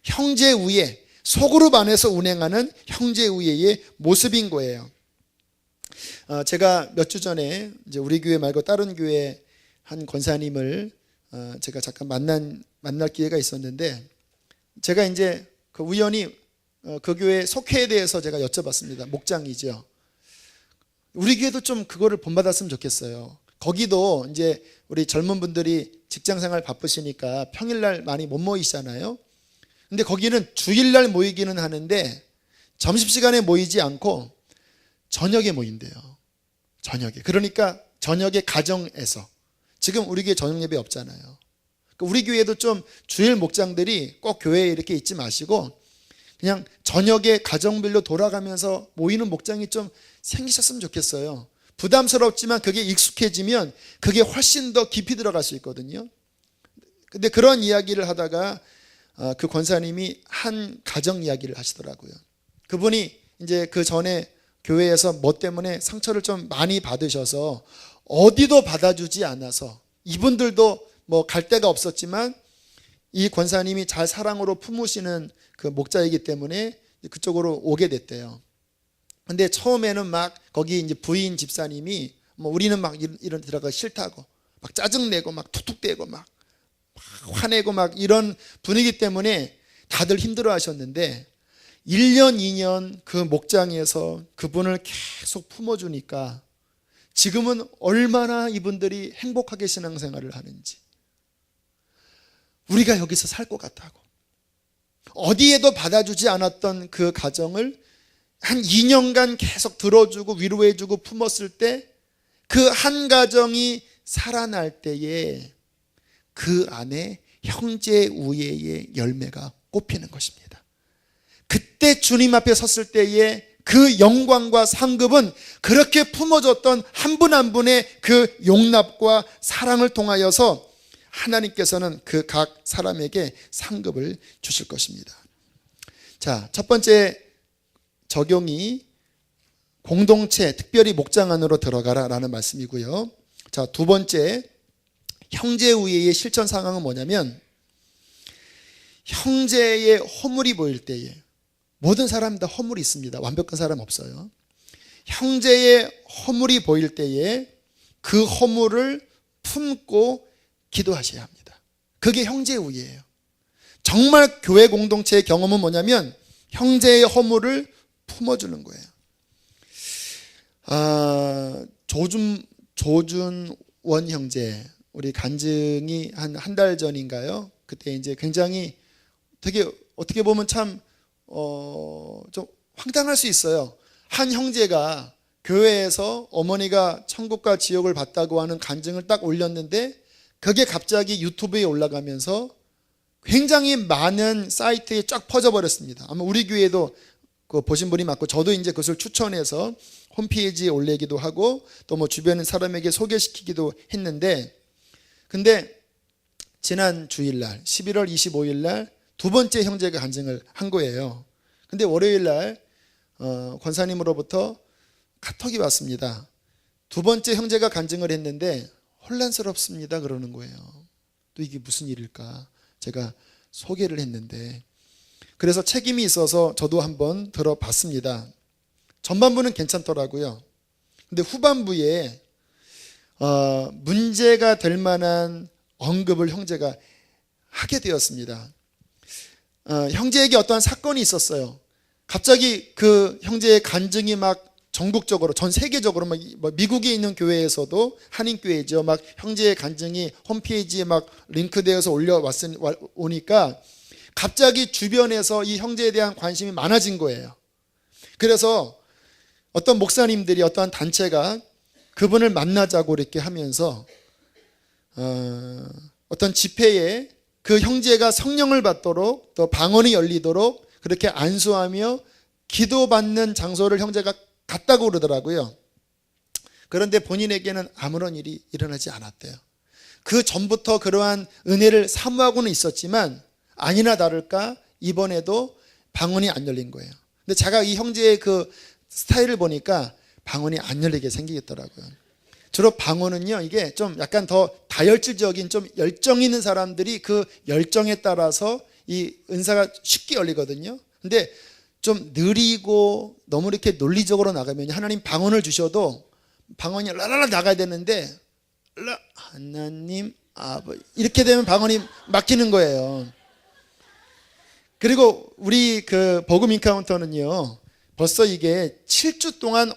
S1: 형제우애, 소그룹 안에서 운행하는 형제우애의 모습인 거예요. 제가 몇 주 전에 이제 우리 교회 말고 다른 교회 한 권사님을 제가 잠깐 만날 기회가 있었는데, 제가 이제 그 우연히 그 교회 속회에 대해서 제가 여쭤봤습니다. 목장이죠. 우리 교회도 좀 그거를 본받았으면 좋겠어요. 거기도 이제 우리 젊은 분들이 직장 생활 바쁘시니까 평일날 많이 못 모이시잖아요. 근데 거기는 주일날 모이기는 하는데 점심시간에 모이지 않고 저녁에 모인대요. 저녁에. 그러니까 저녁에 가정에서. 지금 우리 교회 저녁 예배 없잖아요. 우리 교회도 좀 주일 목장들이 꼭 교회에 이렇게 있지 마시고 그냥 저녁에 가정별로 돌아가면서 모이는 목장이 좀 생기셨으면 좋겠어요. 부담스럽지만 그게 익숙해지면 그게 훨씬 더 깊이 들어갈 수 있거든요. 근데 그런 이야기를 하다가 그 권사님이 한 가정 이야기를 하시더라고요. 그분이 이제 그 전에 교회에서 뭐 때문에 상처를 좀 많이 받으셔서 어디도 받아주지 않아서 이분들도 뭐 갈 데가 없었지만 이 권사님이 잘 사랑으로 품으시는 그 목자이기 때문에 그쪽으로 오게 됐대요. 근데 처음에는 막 거기 이제 부인 집사님이 뭐 우리는 막 이런 들어가 싫다고 막 짜증내고 막 툭툭대고 막 화내고 막 이런 분위기 때문에 다들 힘들어 하셨는데 1년 2년 그 목장에서 그분을 계속 품어주니까 지금은 얼마나 이분들이 행복하게 신앙생활을 하는지, 우리가 여기서 살 것 같다고. 어디에도 받아주지 않았던 그 가정을 한 2년간 계속 들어주고 위로해주고 품었을 때 그 한 가정이 살아날 때에 그 안에 형제우애의 열매가 꼽히는 것입니다. 그때 주님 앞에 섰을 때에 그 영광과 상급은 그렇게 품어줬던 한 분 한 분의 그 용납과 사랑을 통하여서 하나님께서는 그 각 사람에게 상급을 주실 것입니다. 자, 첫 번째 적용이 공동체, 특별히 목장 안으로 들어가라라는 말씀이고요. 자, 두 번째 형제우애의 실천 상황은 뭐냐면, 형제의 허물이 보일 때에, 모든 사람 다 허물이 있습니다. 완벽한 사람 없어요. 형제의 허물이 보일 때에 그 허물을 품고 기도하셔야 합니다. 그게 형제우애예요. 정말 교회 공동체의 경험은 뭐냐면 형제의 허물을 품어주는 거예요. 조준원 형제, 우리 간증이 한 달 전인가요? 그때 이제 굉장히 되게 어떻게 보면 참 좀 황당할 수 있어요. 한 형제가 교회에서 어머니가 천국과 지옥을 봤다고 하는 간증을 딱 올렸는데 그게 갑자기 유튜브에 올라가면서 굉장히 많은 사이트에 쫙 퍼져버렸습니다. 아마 우리 교회도 그 보신 분이 많고, 저도 이제 그것을 추천해서 홈페이지에 올리기도 하고 또 뭐 주변 사람에게 소개시키기도 했는데, 근데 지난 주일날 11월 25일날 두 번째 형제가 간증을 한 거예요. 근데 월요일날 권사님으로부터 카톡이 왔습니다. 두 번째 형제가 간증을 했는데 혼란스럽습니다 그러는 거예요. 또 이게 무슨 일일까? 제가 소개를 했는데, 그래서 책임이 있어서 저도 한번 들어봤습니다. 전반부는 괜찮더라고요. 근데 후반부에 문제가 될 만한 언급을 형제가 하게 되었습니다. 형제에게 어떠한 사건이 있었어요. 갑자기 그 형제의 간증이 막 전국적으로, 전 세계적으로, 막 미국에 있는 교회에서도, 한인교회죠, 막 형제의 간증이 홈페이지에 막 링크되어서 올려오니까 갑자기 주변에서 이 형제에 대한 관심이 많아진 거예요. 그래서 어떤 목사님들이, 어떠한 단체가 그분을 만나자고 이렇게 하면서 어떤 집회에 그 형제가 성령을 받도록, 또 방언이 열리도록 그렇게 안수하며 기도받는 장소를 형제가 갔다고 그러더라고요. 그런데 본인에게는 아무런 일이 일어나지 않았대요. 그 전부터 그러한 은혜를 사모하고는 있었지만 아니나 다를까 이번에도 방언이 안 열린 거예요. 근데 제가 이 형제의 그 스타일을 보니까 방언이 안 열리게 생기겠더라고요. 주로 방언은요, 이게 좀 약간 더 다혈질적인 좀 열정 있는 사람들이 그 열정에 따라서 이 은사가 쉽게 열리거든요. 근데 좀 느리고 너무 이렇게 논리적으로 나가면 하나님 방언을 주셔도 방언이 라라라 나가야 되는데 하나님 아버지 이렇게 되면 방언이 막히는 거예요. 그리고 우리 그 복음 인카운터는요, 벌써 이게 7주 동안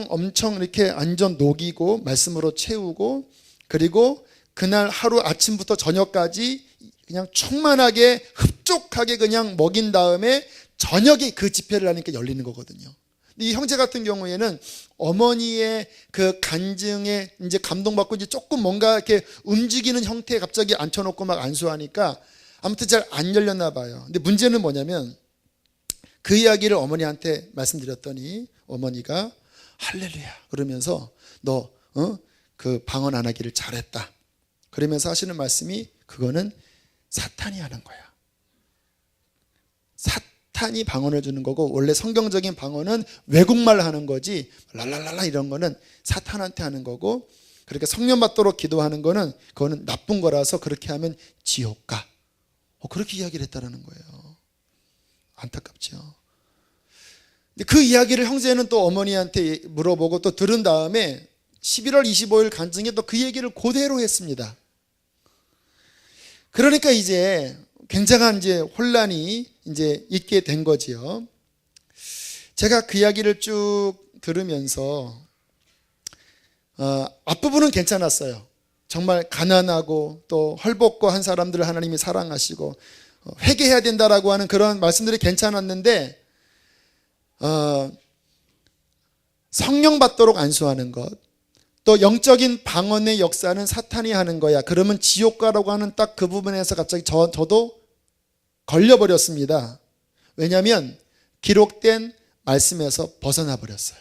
S1: 엄청 이렇게 완전 녹이고 말씀으로 채우고, 그리고 그날 하루 아침부터 저녁까지 그냥 충만하게 흡족하게 그냥 먹인 다음에 저녁에 그 집회를 하니까 열리는 거거든요. 이 형제 같은 경우에는 어머니의 그 간증에 이제 감동받고 이제 조금 뭔가 이렇게 움직이는 형태에 갑자기 앉혀놓고 막 안수하니까 아무튼 잘 안 열렸나 봐요. 근데 문제는 뭐냐면 그 이야기를 어머니한테 말씀드렸더니 어머니가 할렐루야 그러면서 너 그 방언 안 하기를 잘했다 그러면서 하시는 말씀이 그거는 사탄이 하는 거야. 사탄이 방언을 주는 거고, 원래 성경적인 방언은 외국말 하는 거지 랄랄랄라 이런 거는 사탄한테 하는 거고, 그렇게 성령 받도록 기도하는 거는 그거는 나쁜 거라서 그렇게 하면 지옥 가. 그렇게 이야기를 했다는 거예요. 안타깝죠. 근데 그 이야기를 형제는 또 어머니한테 물어보고 또 들은 다음에 11월 25일 간증에 또 그 얘기를 그대로 했습니다. 그러니까 이제 굉장한 이제 혼란이 이제 있게 된 거지요. 제가 그 이야기를 쭉 들으면서 앞부분은 괜찮았어요. 정말 가난하고 또 헐벗고 한 사람들을 하나님이 사랑하시고 회개해야 된다라고 하는 그런 말씀들이 괜찮았는데 성령 받도록 안수하는 것, 또 영적인 방언의 역사는 사탄이 하는 거야. 그러면 지옥 가라고 하는 딱 그 부분에서 갑자기 저도 걸려버렸습니다. 왜냐하면 기록된 말씀에서 벗어나 버렸어요.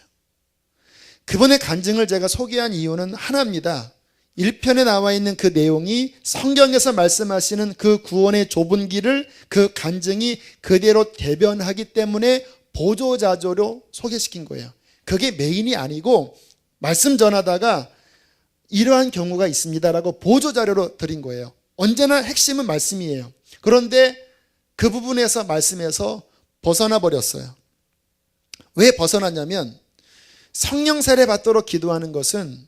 S1: 그분의 간증을 제가 소개한 이유는 하나입니다. 1편에 나와 있는 그 내용이 성경에서 말씀하시는 그 구원의 좁은 길을 그 간증이 그대로 대변하기 때문에 보조자료로 소개시킨 거예요. 그게 메인이 아니고 말씀 전하다가 이러한 경우가 있습니다라고 보조자료로 드린 거예요. 언제나 핵심은 말씀이에요. 그런데 그 부분에서 말씀에서 벗어나 버렸어요. 왜 벗어났냐면 성령 세례 받도록 기도하는 것은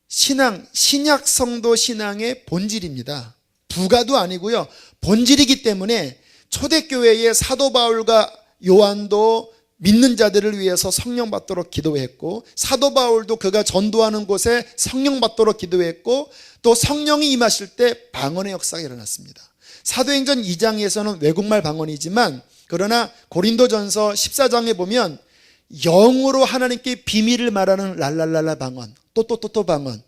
S1: 신약 성도 신앙의 본질입니다. 부가도 아니고요. 본질이기 때문에 초대교회의 사도 바울과 요한도 믿는 자들을 위해서 성령 받도록 기도했고, 사도 바울도 그가 전도하는 곳에 성령 받도록 기도했고, 또 성령이 임하실 때 방언의 역사가 일어났습니다. 사도행전 2장에서는 외국말 방언이지만, 그러나 고린도전서 14장에 보면 영으로 하나님께 비밀을 말하는 랄랄랄라 방언, 또 방언,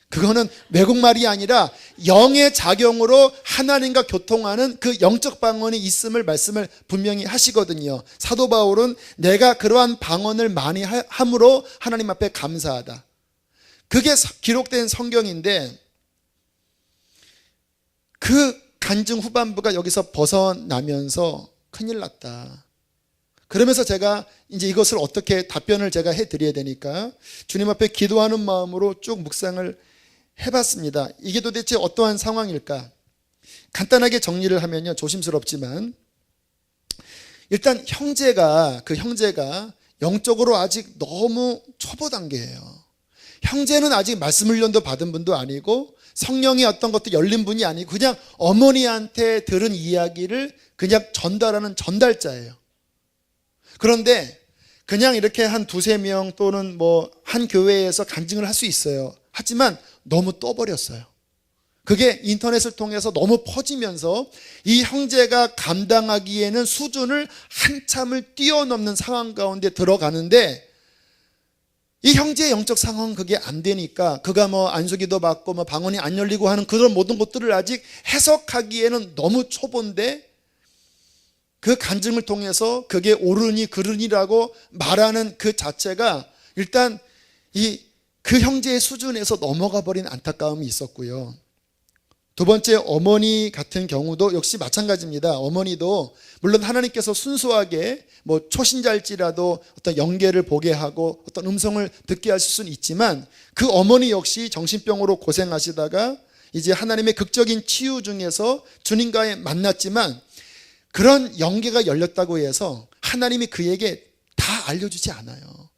S1: 그거는 외국말이 아니라 영의 작용으로 하나님과 교통하는 그 영적 방언이 있음을 말씀을 분명히 하시거든요. 사도 바울은 내가 그러한 방언을 많이 함으로 하나님 앞에 감사하다. 그게 기록된 성경인데 그 간증 후반부가 여기서 벗어나면서 큰일 났다. 그러면서 제가 이제 이것을 어떻게 답변을 제가 해드려야 되니까 주님 앞에 기도하는 마음으로 쭉 묵상을 해봤습니다. 이게 도대체 어떠한 상황일까? 간단하게 정리를 하면요, 조심스럽지만 일단 그 형제가 영적으로 아직 너무 초보 단계예요. 형제는 아직 말씀 훈련도 받은 분도 아니고 성령의 어떤 것도 열린 분이 아니고 그냥 어머니한테 들은 이야기를 그냥 전달하는 전달자예요. 그런데 그냥 이렇게 한 두세 명 또는 뭐 한 교회에서 간증을 할 수 있어요. 하지만 너무 떠버렸어요. 그게 인터넷을 통해서 너무 퍼지면서 이 형제가 감당하기에는 수준을 한참을 뛰어넘는 상황 가운데 들어가는데, 이 형제의 영적 상황은 그게 안 되니까 그가 뭐 안수기도 받고 뭐 방언이 안 열리고 하는 그런 모든 것들을 아직 해석하기에는 너무 초보인데, 그 간증을 통해서 그게 옳으니 그르니라고 말하는 그 자체가 일단 이 그 형제의 수준에서 넘어가 버린 안타까움이 있었고요. 두 번째, 어머니 같은 경우도 역시 마찬가지입니다. 어머니도 물론 하나님께서 순수하게 초신자일지라도 어떤 영계를 보게 하고 어떤 음성을 듣게 하실 수는 있지만 그 어머니 역시 정신병으로 고생하시다가 이제 하나님의 극적인 치유 중에서 주님과의 만났지만 그런 영계가 열렸다고 해서 하나님이 그에게 다 알려주지 않아요.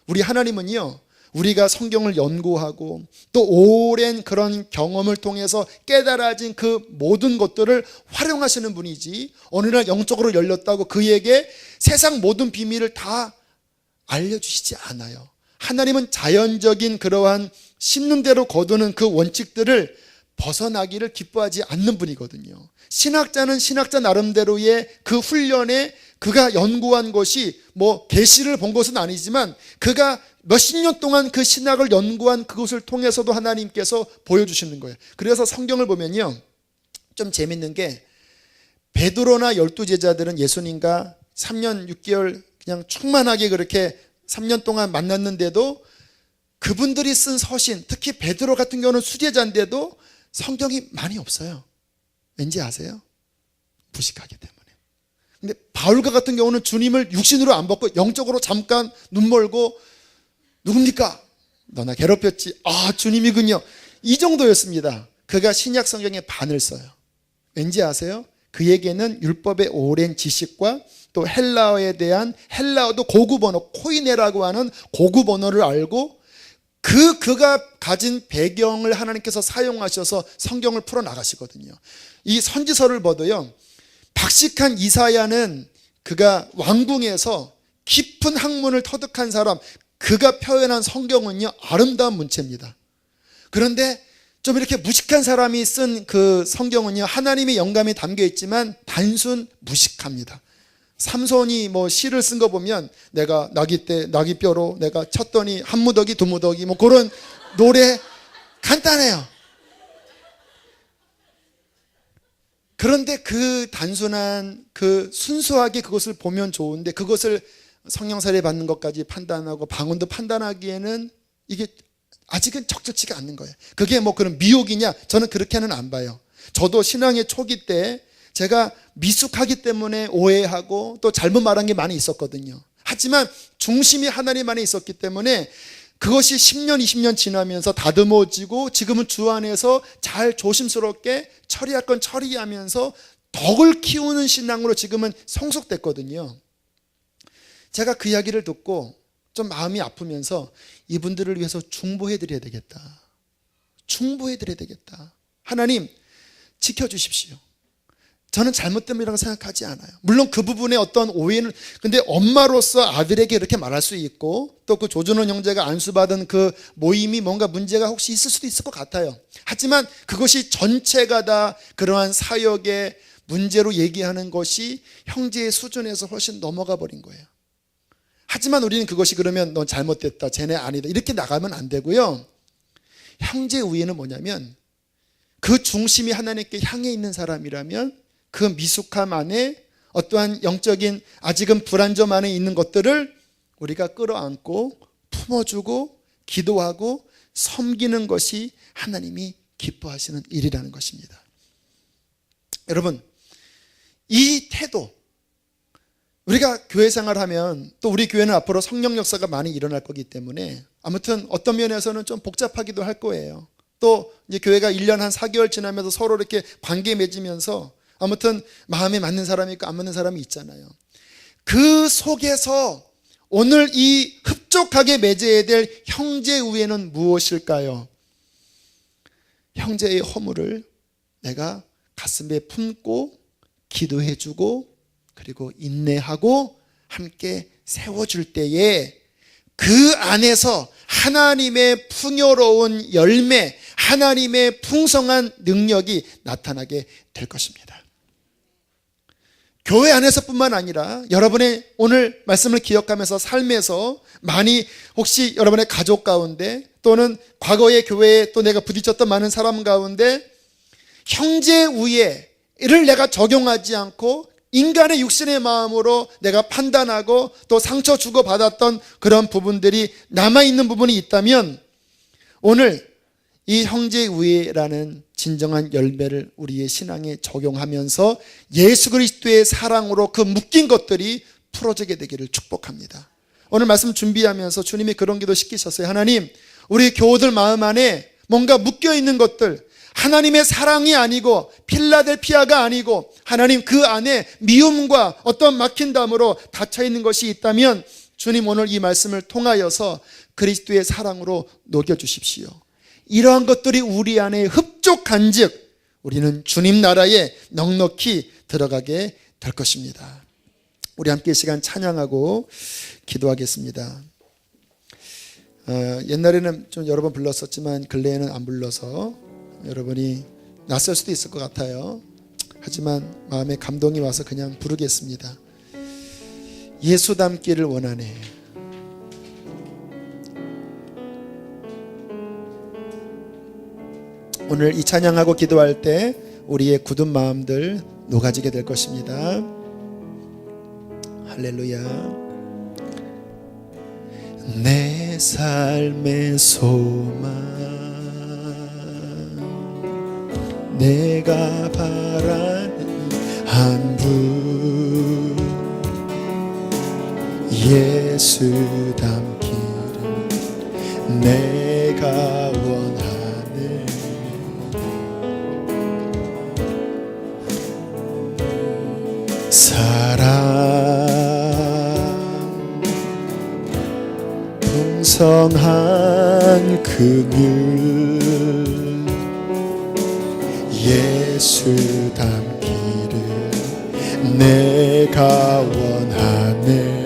S1: 우리 하나님은요, 우리가 성경을 연구하고 또 오랜 그런 경험을 통해서 깨달아진 그 모든 것들을 활용하시는 분이지 어느 날 영적으로 열렸다고 그에게 세상 모든 비밀을 다 알려주시지 않아요. 하나님은 자연적인 그러한 심는 대로 거두는 그 원칙들을 벗어나기를 기뻐하지 않는 분이거든요. 신학자는 신학자 나름대로의 그 훈련에 그가 연구한 것이 계시를 본 것은 아니지만 그가 몇십 년 동안 그 신학을 연구한 그것을 통해서도 하나님께서 보여주시는 거예요. 그래서 성경을 보면요, 좀 재밌는 게 베드로나 12제자들은 예수님과 3년 6개월 그냥 충만하게 그렇게 3년 동안 만났는데도 그분들이 쓴 서신, 특히 베드로 같은 경우는 수제자인데도 성경이 많이 없어요. 왠지 아세요? 무식하기 때문에. 근데 바울과 같은 경우는 주님을 육신으로 안 받고 영적으로 잠깐 눈 멀고 누굽니까? 너나 괴롭혔지. 주님이군요. 이 정도였습니다. 그가 신약 성경의 반을 써요. 왠지 아세요? 그에게는 율법의 오랜 지식과 또 헬라어에 대한 헬라어도 고급 언어, 코이네라고 하는 고급 언어를 알고 그가 가진 배경을 하나님께서 사용하셔서 성경을 풀어나가시거든요. 이 선지서를 봐도요, 박식한 이사야는 그가 왕궁에서 깊은 학문을 터득한 사람, 그가 표현한 성경은요, 아름다운 문체입니다. 그런데 좀 이렇게 무식한 사람이 쓴 그 성경은요, 하나님의 영감이 담겨 있지만 단순 무식합니다. 삼손이 시를 쓴 거 보면 내가 나귀 때 나귀뼈로 내가 쳤더니 한 무더기 두 무더기 그런 노래 간단해요. 그런데 그 단순한 그 순수하게 그것을 보면 좋은데 그것을 성령사례 받는 것까지 판단하고 방언도 판단하기에는 이게 아직은 적절치가 않는 거예요. 그게 그런 미혹이냐? 저는 그렇게는 안 봐요. 저도 신앙의 초기 때 제가 미숙하기 때문에 오해하고 또 잘못 말한 게 많이 있었거든요. 하지만 중심이 하나님 안에 있었기 때문에 그것이 10년, 20년 지나면서 다듬어지고 지금은 주 안에서 잘 조심스럽게 처리할 건 처리하면서 덕을 키우는 신앙으로 지금은 성숙됐거든요. 제가 그 이야기를 듣고 좀 마음이 아프면서 이분들을 위해서 중보해드려야 되겠다. 중보해드려야 되겠다. 하나님 지켜주십시오. 저는 잘못된 일이라고 생각하지 않아요. 물론 그 부분에 어떤 오해는, 근데 엄마로서 아들에게 이렇게 말할 수 있고 또 그 조준원 형제가 안수받은 그 모임이 뭔가 문제가 혹시 있을 수도 있을 것 같아요. 하지만 그것이 전체가 다 그러한 사역의 문제로 얘기하는 것이 형제의 수준에서 훨씬 넘어가 버린 거예요. 하지만 우리는 그것이 그러면 넌 잘못됐다, 쟤네 아니다 이렇게 나가면 안 되고요. 형제 우애는 뭐냐면 그 중심이 하나님께 향해 있는 사람이라면 그 미숙함 안에 어떠한 영적인 아직은 불안점 안에 있는 것들을 우리가 끌어안고 품어주고 기도하고 섬기는 것이 하나님이 기뻐하시는 일이라는 것입니다. 여러분, 이 태도, 우리가 교회 생활하면 또 우리 교회는 앞으로 성령 역사가 많이 일어날 거기 때문에 아무튼 어떤 면에서는 좀 복잡하기도 할 거예요. 또 이제 교회가 1년 한 4개월 지나면서 서로 이렇게 관계 맺으면서 아무튼 마음에 맞는 사람이 있고 안 맞는 사람이 있잖아요. 그 속에서 오늘 이 흡족하게 맺어야 될 형제 우애는 무엇일까요? 형제의 허물을 내가 가슴에 품고 기도해주고 그리고 인내하고 함께 세워줄 때에 그 안에서 하나님의 풍요로운 열매, 하나님의 풍성한 능력이 나타나게 될 것입니다. 교회 안에서뿐만 아니라 여러분의 오늘 말씀을 기억하면서 삶에서 많이 혹시 여러분의 가족 가운데 또는 과거의 교회에 또 내가 부딪혔던 많은 사람 가운데 형제 우애를 내가 적용하지 않고 인간의 육신의 마음으로 내가 판단하고 또 상처 주고받았던 그런 부분들이 남아있는 부분이 있다면 오늘 이 형제의회라는 진정한 열매를 우리의 신앙에 적용하면서 예수 그리스도의 사랑으로 그 묶인 것들이 풀어지게 되기를 축복합니다. 오늘 말씀 준비하면서 주님이 그런 기도 시키셨어요. 하나님, 우리 교우들 마음 안에 뭔가 묶여있는 것들, 하나님의 사랑이 아니고 필라델피아가 아니고 하나님 그 안에 미움과 어떤 막힌담으로 닫혀있는 것이 있다면 주님 오늘 이 말씀을 통하여서 그리스도의 사랑으로 녹여주십시오. 이러한 것들이 우리 안에 흡족한 즉 우리는 주님 나라에 넉넉히 들어가게 될 것입니다. 우리 함께 이 시간 찬양하고 기도하겠습니다. 옛날에는 좀 여러 번 불렀었지만 근래에는 안 불러서 여러분이 낯설 수도 있을 것 같아요. 하지만 마음에 감동이 와서 그냥 부르겠습니다. 예수 닮기를 원하네. 오늘 이 찬양하고 기도할 때 우리의 굳은 마음들 녹아지게 될 것입니다. 할렐루야. 내 삶의 소망, 내가 바라는 한 분, 예수 닮기를 내가 원하네. 사랑 풍성한 그늘, 예수 닮기를 내가 원하네.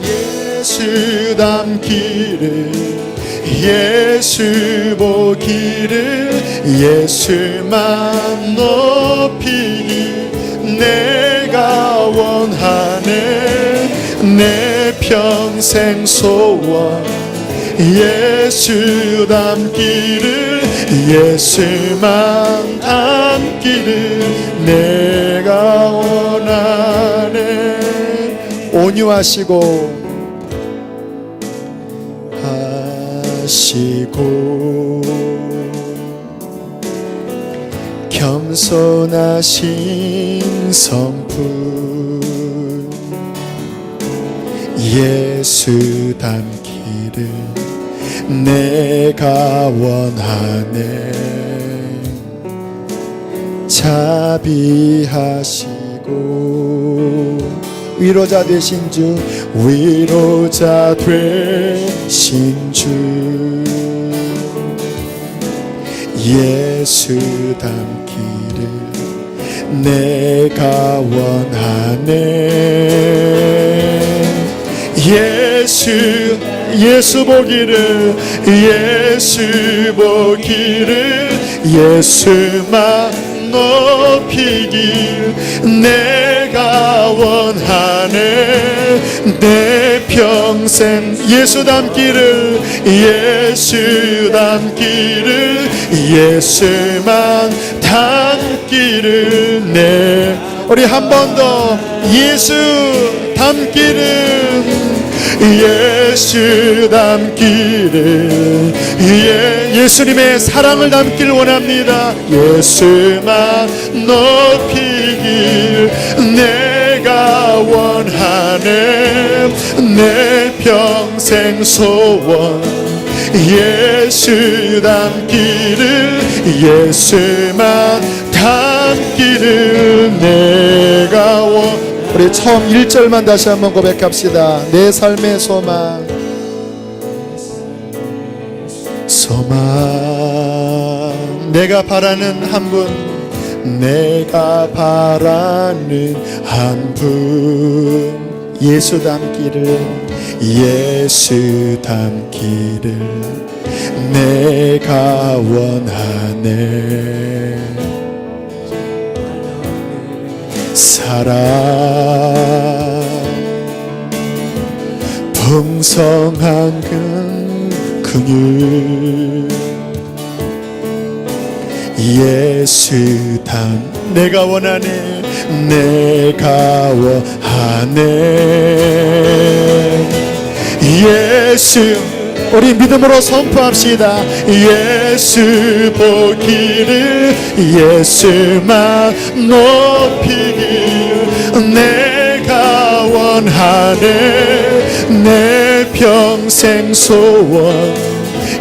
S1: 예수 닮기를, 예수 보기를, 예수만 높이기 내가 원하네. 내 평생 소원 예수 닮기를, 예수만 닮기를 내가 원하네. 온유하시고 겸손하신 성품, 예수 닮기를 내가 원하네. 자비하시고 위로자 되신 주, 위로자 되신 주, 예수 닮기를 내가 원하네. 예수 보기를, 예수 보기를, 예수만 높이길 내가 원하네. 내 평생 예수 닮기를, 예수 닮기를, 예수만 닮기를 내. 우리 한 번 더 예수 닮기를, 예수 닮기를, 예수님의 사랑을 담기를 원합니다. 예수만 높이길 내가 원하네. 내 평생 소원 예수 닮기를, 예수만 닮기를 내가 원하네. 우리 처음 1절만 다시 한번 고백합시다. 내 삶의 소망, 내가 바라는 한 분, 내가 바라는 한 분, 예수 닮기를, 예수 닮기를 내가 원하네. 사랑 풍성한 긍휼, 예수 내가 원하네. 내가 원하네. 예수 우리 믿음으로 선포합시다. 예수 보기를, 예수만 높이길 내가 원하네. 내 평생 소원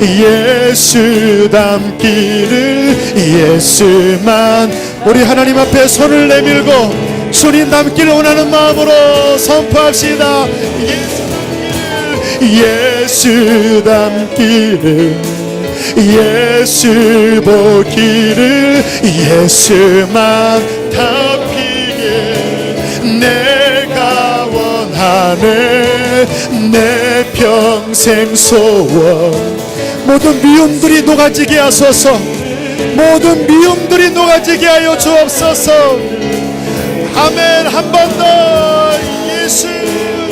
S1: 예수 닮기를, 예수만. 우리 하나님 앞에 손을 내밀고 주님 닮기를 원하는 마음으로 선포합시다. 예수 닮기를, 예수 보기를, 예수만 닮기를 내가 원하네. 내 평생 소원 모든 미움들이 녹아지게 하소서. 모든 미움들이 녹아지게 하여 주옵소서. 아멘. 한 번 더. 예수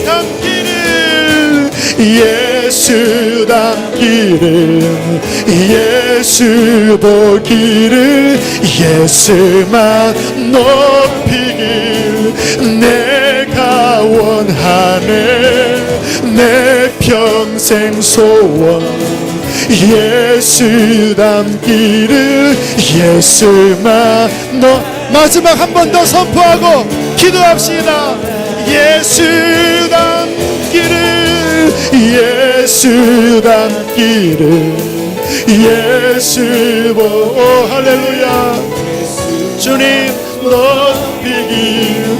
S1: 닮기를, 예수 닮기를, 예수 보기를, 예수만 높이길 내가 원하네. 내 평생 소원 예수 닮기를, 예수만 마지막 한 번 더 선포하고 기도합시다. 예수 닮기를, 예수 닮기를, 예수 오 할렐루야. 주님 높이길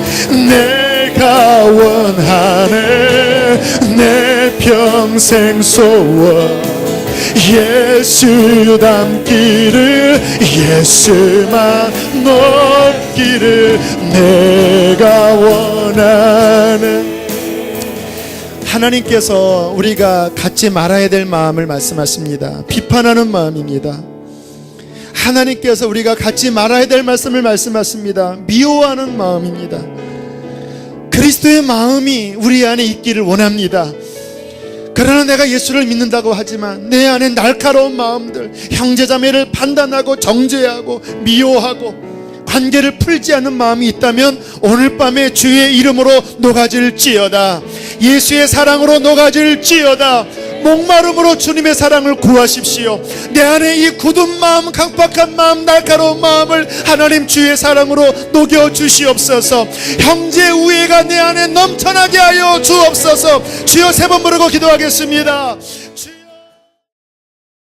S1: 내가 원하네. 내 평생 소원 예수 닮기를, 예수만 높기를 내가 원하는. 하나님께서 우리가 갖지 말아야 될 마음을 말씀하십니다. 비판하는 마음입니다. 하나님께서 우리가 갖지 말아야 될 말씀을 말씀하십니다. 미워하는 마음입니다. 그리스도의 마음이 우리 안에 있기를 원합니다. 그러나 내가 예수를 믿는다고 하지만 내 안에 날카로운 마음들, 형제자매를 판단하고 정죄하고 미워하고 관계를 풀지 않는 마음이 있다면 오늘 밤에 주의 이름으로 녹아질지어다. 예수의 사랑으로 녹아질지어다. 목마름으로 주님의 사랑을 구하십시오. 내 안에 이 굳은 마음, 강박한 마음, 날카로운 마음을 하나님 주의 사랑으로 녹여주시옵소서. 형제 우애가 내 안에 넘쳐나게 하여 주옵소서. 주여 세 번 부르고 기도하겠습니다.